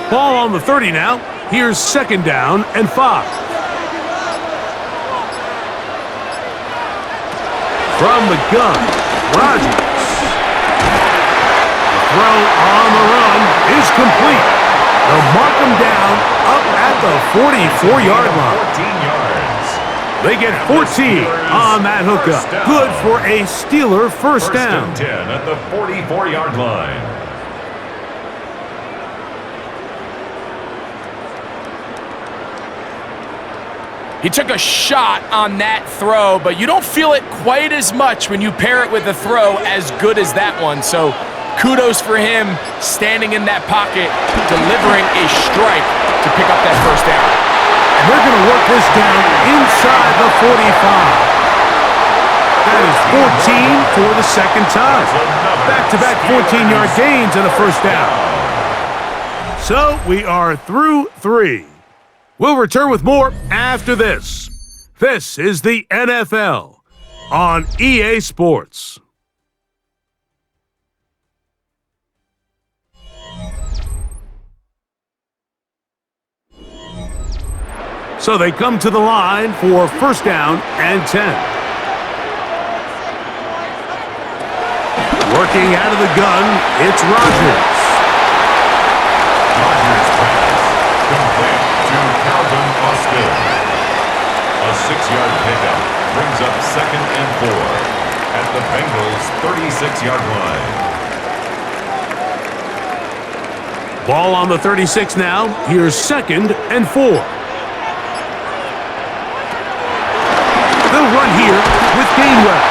Ball on the 30 now. Here's 2nd down and 5. From the gun, Rodgers. Throw on the run is complete. They'll mark him down up at the 44-yard line. 14 yards. They get 14 on that hookup. Good for a Steeler first down. 1st and 10 at the 44-yard line. He took a shot on that throw, but you don't feel it quite as much when you pair it with a throw as good as that one. So kudos for him standing in that pocket, delivering a strike to pick up that first down. And they're going to work this down inside the 45. That is 14 for the 2nd time. Back-to-back 14-yard gains and a first down. So we are through 3. We'll return with more after this. This is the NFL on EA Sports. So they come to the line for 1st down and 10. Working out of the gun, it's Rodgers. Rodgers pass. Complete to Calvin Austin. A 6-yard pickup brings up 2nd and 4 at the Bengals' 36-yard line. Ball on the 36 now. Here's 2nd and 4. They'll run here with Gainwell.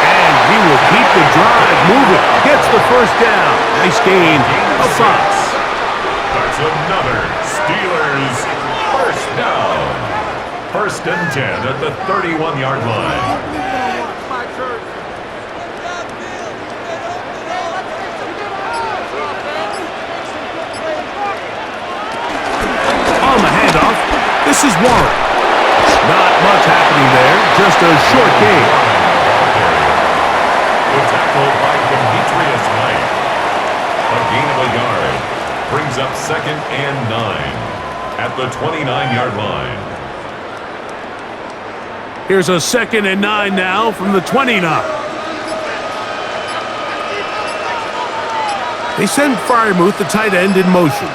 And he will keep the drive moving. Gets the first down. Nice gain of 5. That's another Steelers first down. 1st and 10 at the 31-yard line. On the handoff, this is Warren. Not much happening there, just a short gain. The tackle by Demetrius Knight. A gain of a yard. Brings up 2nd and 9 at the 29-yard line. Here's a 2nd and 9 now from the 29. They send Freiermuth, the tight end, in motion.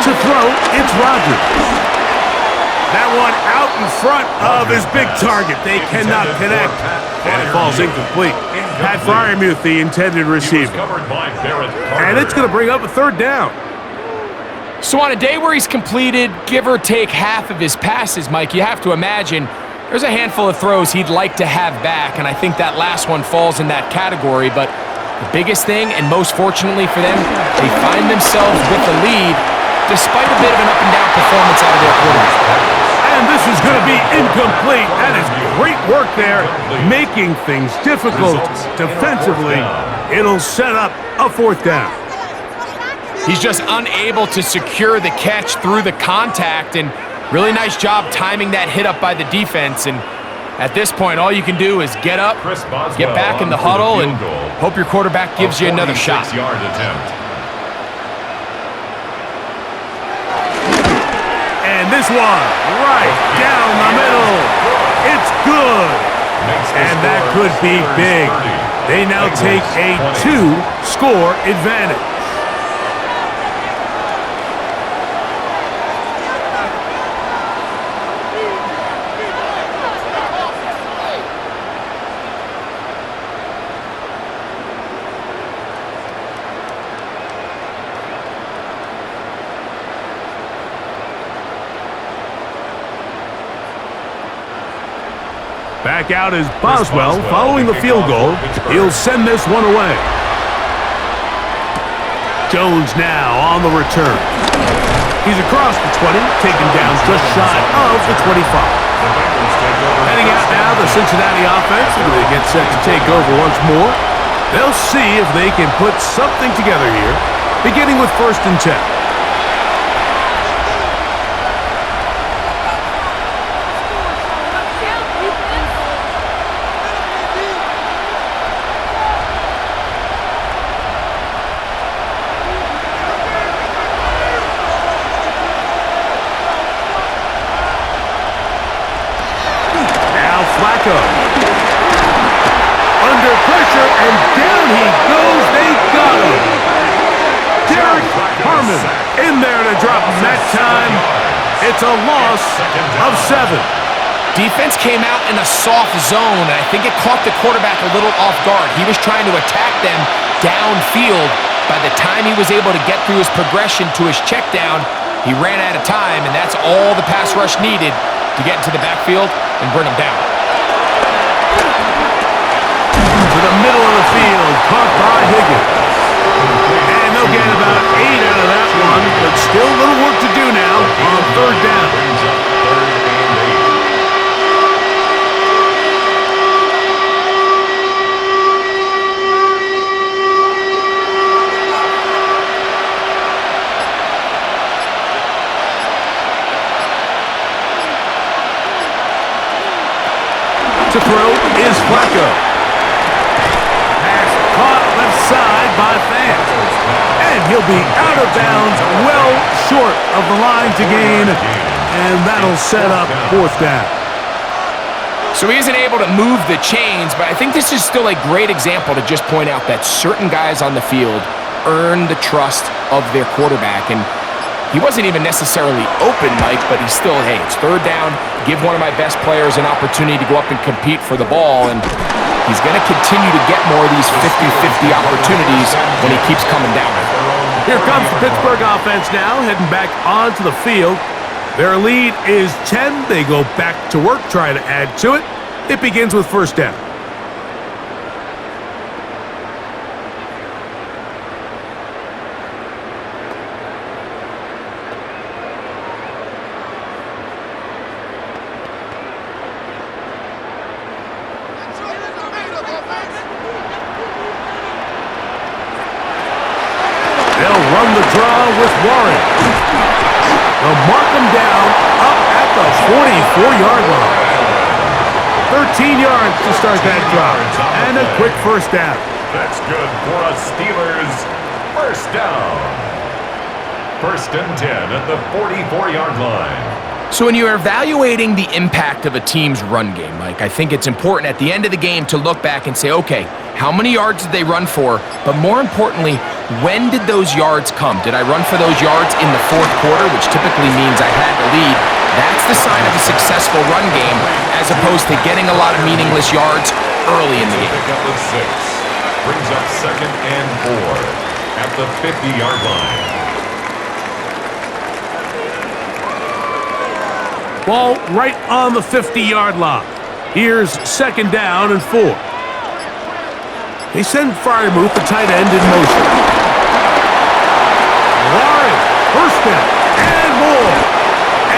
To throw, it's Rodgers. That one out in front of his big target. They cannot connect, and it falls incomplete. Pat Freiermuth, the intended receiver. And it's going to bring up a 3rd down. So on a day where he's completed, give or take half of his passes, Mike, you have to imagine there's a handful of throws he'd like to have back, and I think that last one falls in that category. But the biggest thing, and most fortunately for them, they find themselves with the lead. despite a bit of an up-and-down performance out of their quarterback. And this is going to be incomplete. That is great work there, making things difficult defensively. It'll set up a 4th down. He's just unable to secure the catch through the contact, and really nice job timing that hit up by the defense. And at this point, all you can do is get up, get back in the huddle, and hope your quarterback gives you another shot. And this one, right down the middle. It's good. And that could be big. They now take a 2-score advantage. Back out is Boswell following the field goal. He'll send this one away. Jones now on the return. He's across the 20, taken down just shy of the 25. Heading out now, the Cincinnati offense. They get set to take over once more. They'll see if they can put something together here, beginning with 1st and 10. Under pressure, and down he goes. They got him. Derek Harmon in there to drop him that time. It's a loss of 7. Defense came out in a soft zone, and I think it caught the quarterback a little off guard. He was trying to attack them downfield. By the time he was able to get through his progression to his check down, he ran out of time, and that's all the pass rush needed to get into the backfield and bring him down. To the middle of the field, caught by Higgins. And they'll get about 8 out of that one, but still a little work to do now on 3rd down. To throw is Flacco. Pass caught left side by Fant. And he'll be out of bounds, well short of the line to gain. And that'll set up 4th down. So he isn't able to move the chains, but I think this is still a great example to just point out that certain guys on the field earn the trust of their quarterback. And he wasn't even necessarily open, Mike, but he's still, hey, it's 3rd down. Give one of my best players an opportunity to go up and compete for the ball, and he's going to continue to get more of these 50-50 opportunities when he keeps coming down. Here comes the Pittsburgh offense now, heading back onto the field. Their lead is 10. They go back to work, try to add to it. It begins with 1st down. They'll run the draw with Warren. They'll mark him down up at the 44-yard line. 13 yards to start that drive. And a quick 1st down. That's good for a Steelers 1st down. 1st and 10 at the 44-yard line. So when you're evaluating the impact of a team's run game, Mike, I think it's important at the end of the game to look back and say, okay, how many yards did they run for? But more importantly, when did those yards come? Did I run for those yards in the 4th quarter, which typically means I had the lead? That's the sign of a successful run game, as opposed to getting a lot of meaningless yards early in the game. Pick up with 6. Brings up 2nd and 4 at the 50-yard line. Ball right on the 50-yard line. Here's 2nd down and 4. They send Freiermuth, the tight end, in motion. Warren First down and more.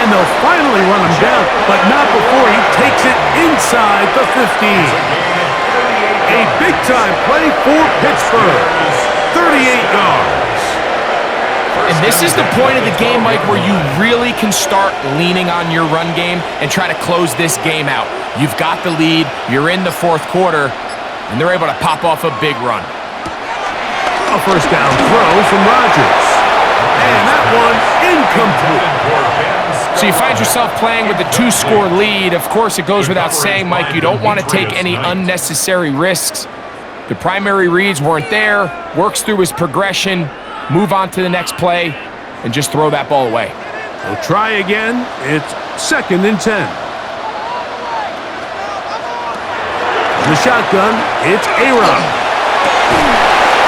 And they'll finally run him down, but not before he takes it inside the 15. A big-time play for Pittsburgh. 38 yards. And this is the point of the game, Mike, where you really can start leaning on your run game and try to close this game out. You've got the lead, you're in the fourth quarter, and they're able to pop off a big run. A first down throw from Rodgers. And that one incomplete. So you find yourself playing with a 2-score lead. Of course, it goes without saying, Mike, you don't want to take any unnecessary risks. The primary reads weren't there, works through his progression, move on to the next play, and just throw that ball away. They'll try again. It's 2nd and 10. In the shotgun, it's Aaron.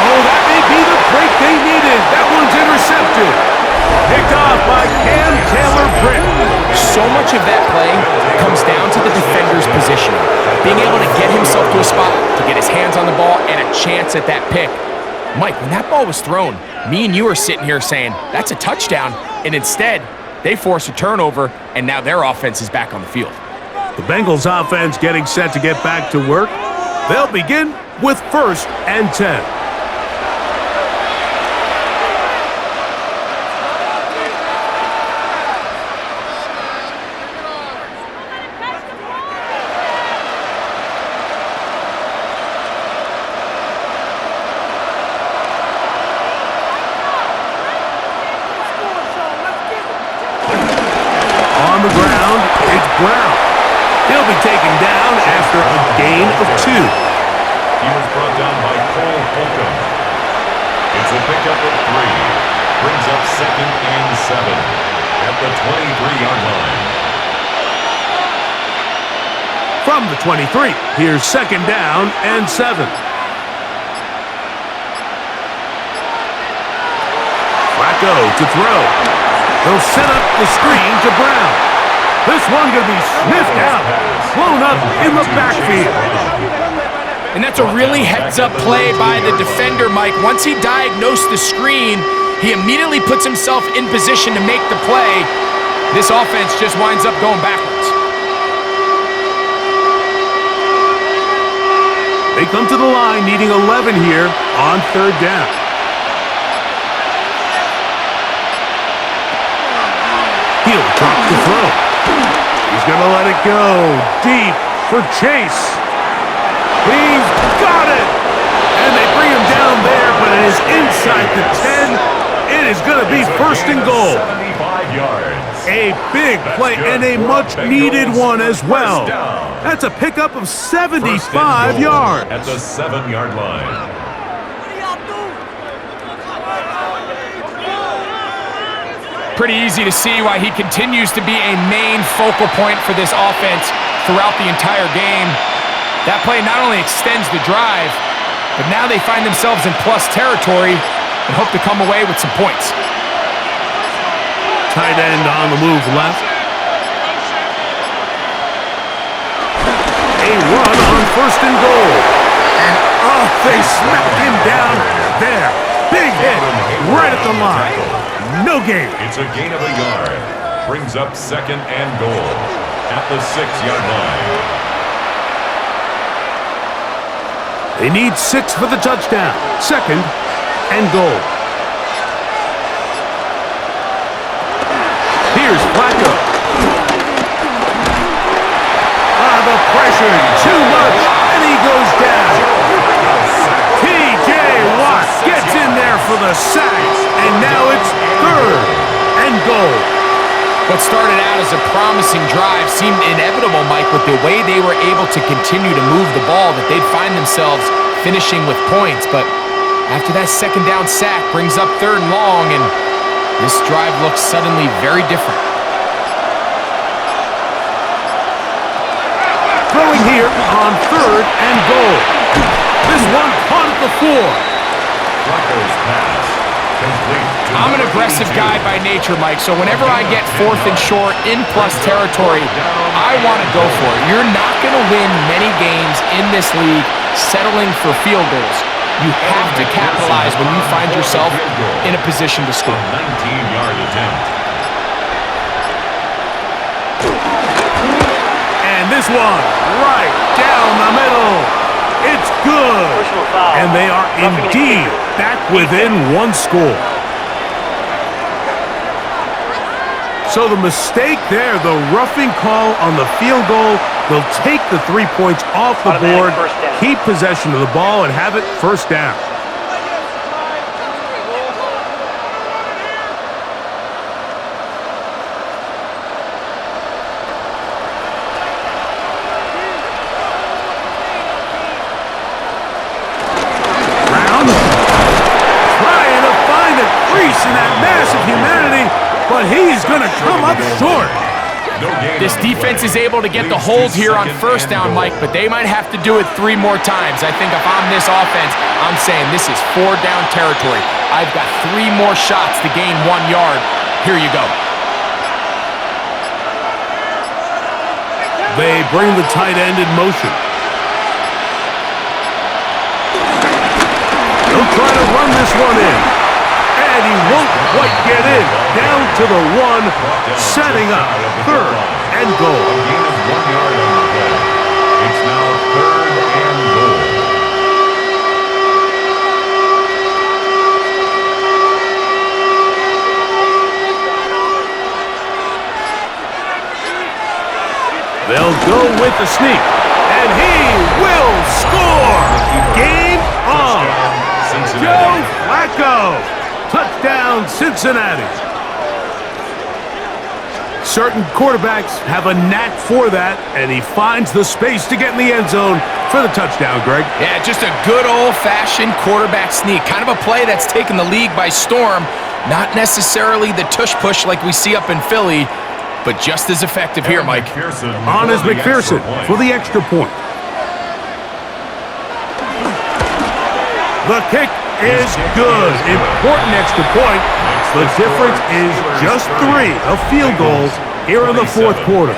Oh, that may be the break they needed. That one's intercepted. Picked off by Cam Taylor-Britt. So much of that play comes down to the defender's positioning. Being able to get himself to a spot, to get his hands on the ball, and a chance at that pick. Mike, when that ball was thrown, me and you are sitting here saying, that's a touchdown, and instead, they force a turnover, and now their offense is back on the field. The Bengals offense getting set to get back to work. They'll begin with 1st and 10. On the ground, it's Brown. He'll be taken down after a gain of 2. He was brought down by Cole Holcomb. It's a pickup of 3. Brings up 2nd and 7 at the 23-yard line. From the 23, here's 2nd down and 7. Flacco to throw. They'll set up the screen to Brown. This one going to be sniffed out, blown up in the backfield. And that's a really heads-up play by the defender, Mike. Once he diagnosed the screen, he immediately puts himself in position to make the play. This offense just winds up going backwards. They come to the line needing 11 here on 3rd down. He'll drop the throw. He's going to let it go deep for Chase. He's got it! And they bring him down there, but it is inside the 10. It is going to be 1st and goal. 75 yards. A big play and a much-needed one as well. That's a pickup of 75 yards. At the 7-yard line. Pretty easy to see why he continues to be a main focal point for this offense throughout the entire game. That play not only extends the drive, but now they find themselves in plus territory and hope to come away with some points. Tight end on the move left. A run on 1st and goal. And they smacked him down there. Big hit right at the line. No gain. It's a gain of a yard. Brings up 2nd and goal at the 6-yard line. They need 6 for the touchdown. 2nd and goal. Here's Flacco. The pressure, too much, and he goes down. T.J. Watt gets in there for the sack, and now it's 3rd and goal. What started out as a promising drive seemed inevitable, Mike, with the way they were able to continue to move the ball, that they'd find themselves finishing with points. But after that 2nd down sack brings up 3rd and long, and this drive looks suddenly very different. Throwing here on 3rd and goal. This one caught at the 4. Flacco's pass. Complete. I'm an aggressive guy by nature, Mike, so whenever I get 4th and short in plus territory, I want to go for it. You're not going to win many games in this league settling for field goals. You have to capitalize when you find yourself in a position to score. 19-yard attempt. And this one, right down the middle. It's good. Personal foul. And they are Roughing the indeed kicker. back within one score. So the mistake there, the roughing call on the field goal, they'll take the 3 points off the Automatic board, first down. keep possession of the ball, and have it first down. Brown trying to find a crease in that mass of humanity, but he's going to come up short. No gain This on the defense play. is able to get the Leads hold to here on second first and down, goal. Mike, but they might have to do it 3 more times. I think if I'm this offense, I'm saying this is 4-down territory. I've got 3 more shots to gain 1 yard. Here you go. They bring the tight end in motion. He'll try to run this one in. And he won't quite get in. Down to the 1, setting up 3rd and A goal. gain of 1 yard on the play. It's now 3rd and goal. They'll go with the sneak. And he will score. Game on. Cincinnati. Joe Flacco. Touchdown, Cincinnati. Certain quarterbacks have a knack for that, and he finds the space to get in the end zone for the touchdown, Greg. Yeah, just a good old-fashioned quarterback sneak. Kind of a play that's taken the league by storm. Not necessarily the tush-push like we see up in Philly, but just as effective here, Mike. McPherson On is for the extra McPherson point. for the extra point. The kick is good. Important extra point. The difference is just 3, a field goal here in the 4th quarter.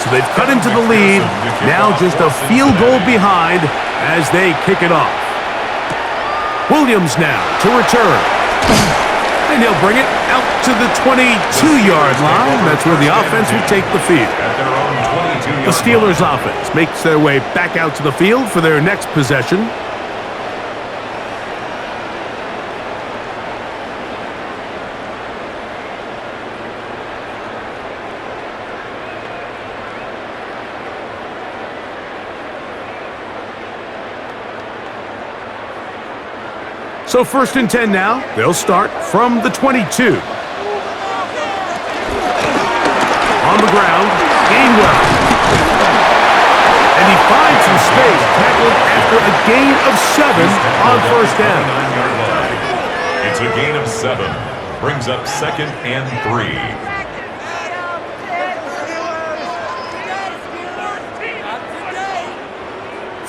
So they've cut into the lead. Now just a field goal behind as they kick it off. Williams now to return. And he'll bring it out to the 22-yard line. That's where the offense will take the field. At their own 22-yard The Steelers offense makes their way back out to the field for their next possession. So 1st and 10 now. They'll start from the 22. On the ground, Gainwell. And he finds some space, tackled after a gain of 7 on 1st down. 9-yard line. It's a gain of 7. Brings up 2nd and 3.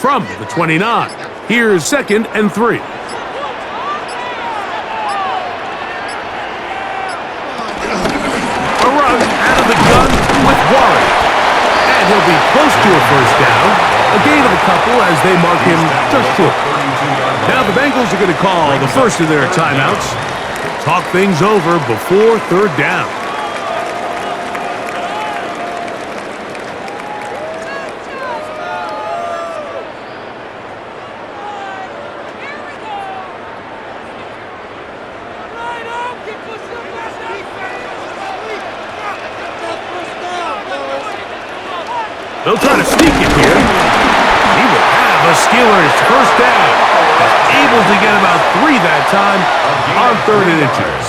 From the 29, here's 2nd and 3. A run out of the gun with Warren. And he'll be close to a 1st down. A gain of a couple as they mark him just short. Now the Bengals are going to call the first of their timeouts. Talk things over before 3rd down. They'll try to sneak it here. He will have a Steelers 1st down. Able to get about 3 that time on 3rd and inches.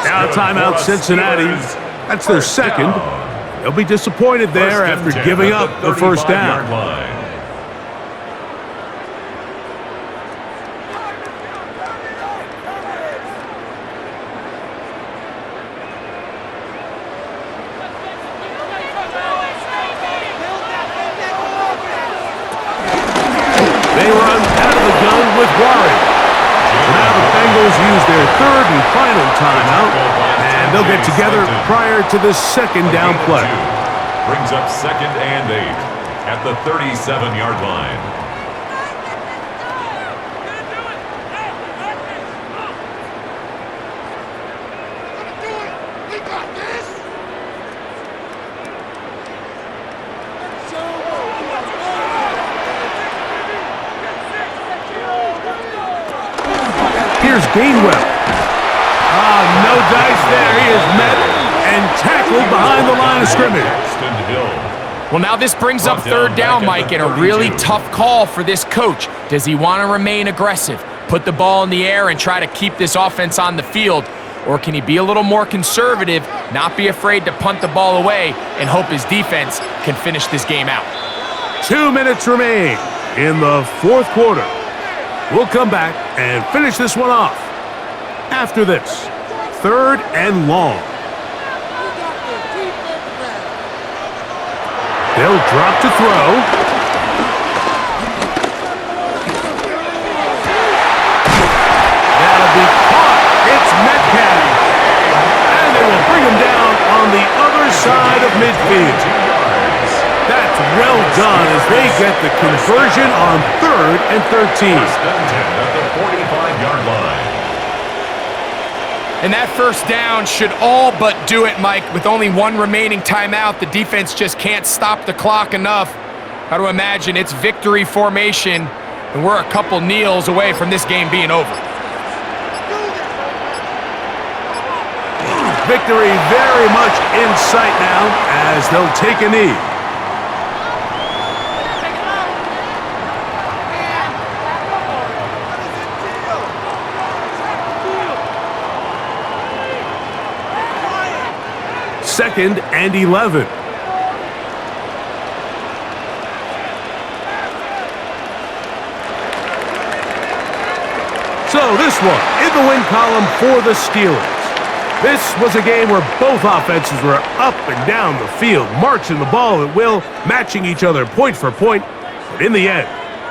Now timeout Cincinnati. That's their 2nd. They'll be disappointed there after giving up the 1st down. timeout, and they'll get together prior to the second down play. Brings up 2nd and 8 at the 37-yard line. Here's Gainwell. No dice there. He is met and tackled behind the line of scrimmage. Well, now this brings up 3rd down, Mike, and a really tough call for this coach. Does he want to remain aggressive, put the ball in the air, and try to keep this offense on the field? Or can he be a little more conservative, not be afraid to punt the ball away, and hope his defense can finish this game out? 2 minutes remain in the 4th quarter. We'll come back and finish this one off. After this, 3rd and long. They'll drop to throw. That'll be caught. It's Metcalf. And they will bring him down on the other side of midfield. That's well done as they get the conversion on 3rd and 13. At the 45-yard line. And that first down should all but do it, Mike. With only 1 remaining timeout, the defense just can't stop the clock enough. Got to imagine it's victory formation, and we're a couple kneels away from this game being over. Victory very much in sight now as they'll take a knee. Second and 11. So this one in the win column for the Steelers. This was a game where both offenses were up and down the field, marching the ball at will, matching each other point for point. But in the end,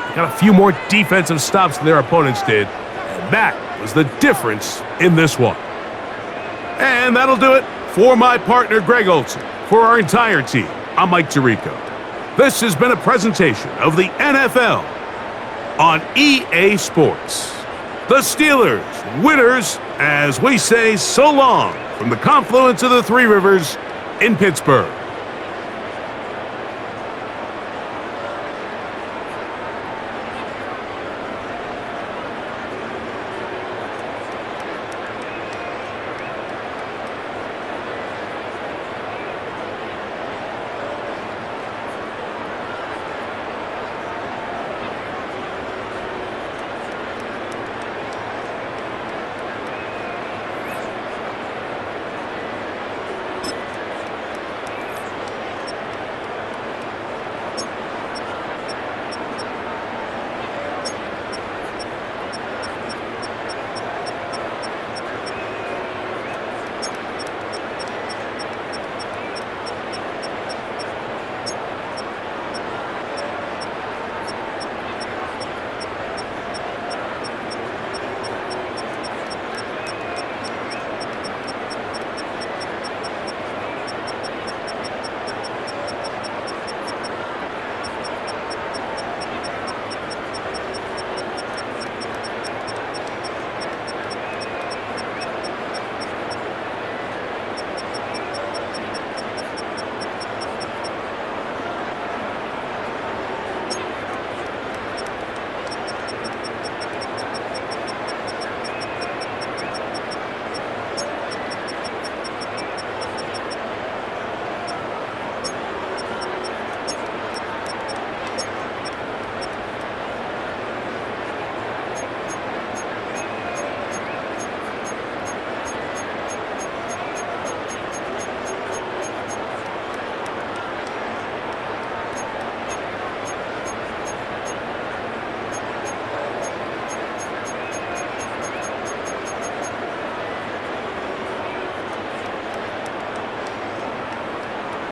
they got a few more defensive stops than their opponents did. And that was the difference in this one. And that'll do it. For my partner, Greg Olson, for our entire team, I'm Mike Tirico. This has been a presentation of the NFL on EA Sports. The Steelers, winners, as we say so long from the confluence of the Three Rivers in Pittsburgh.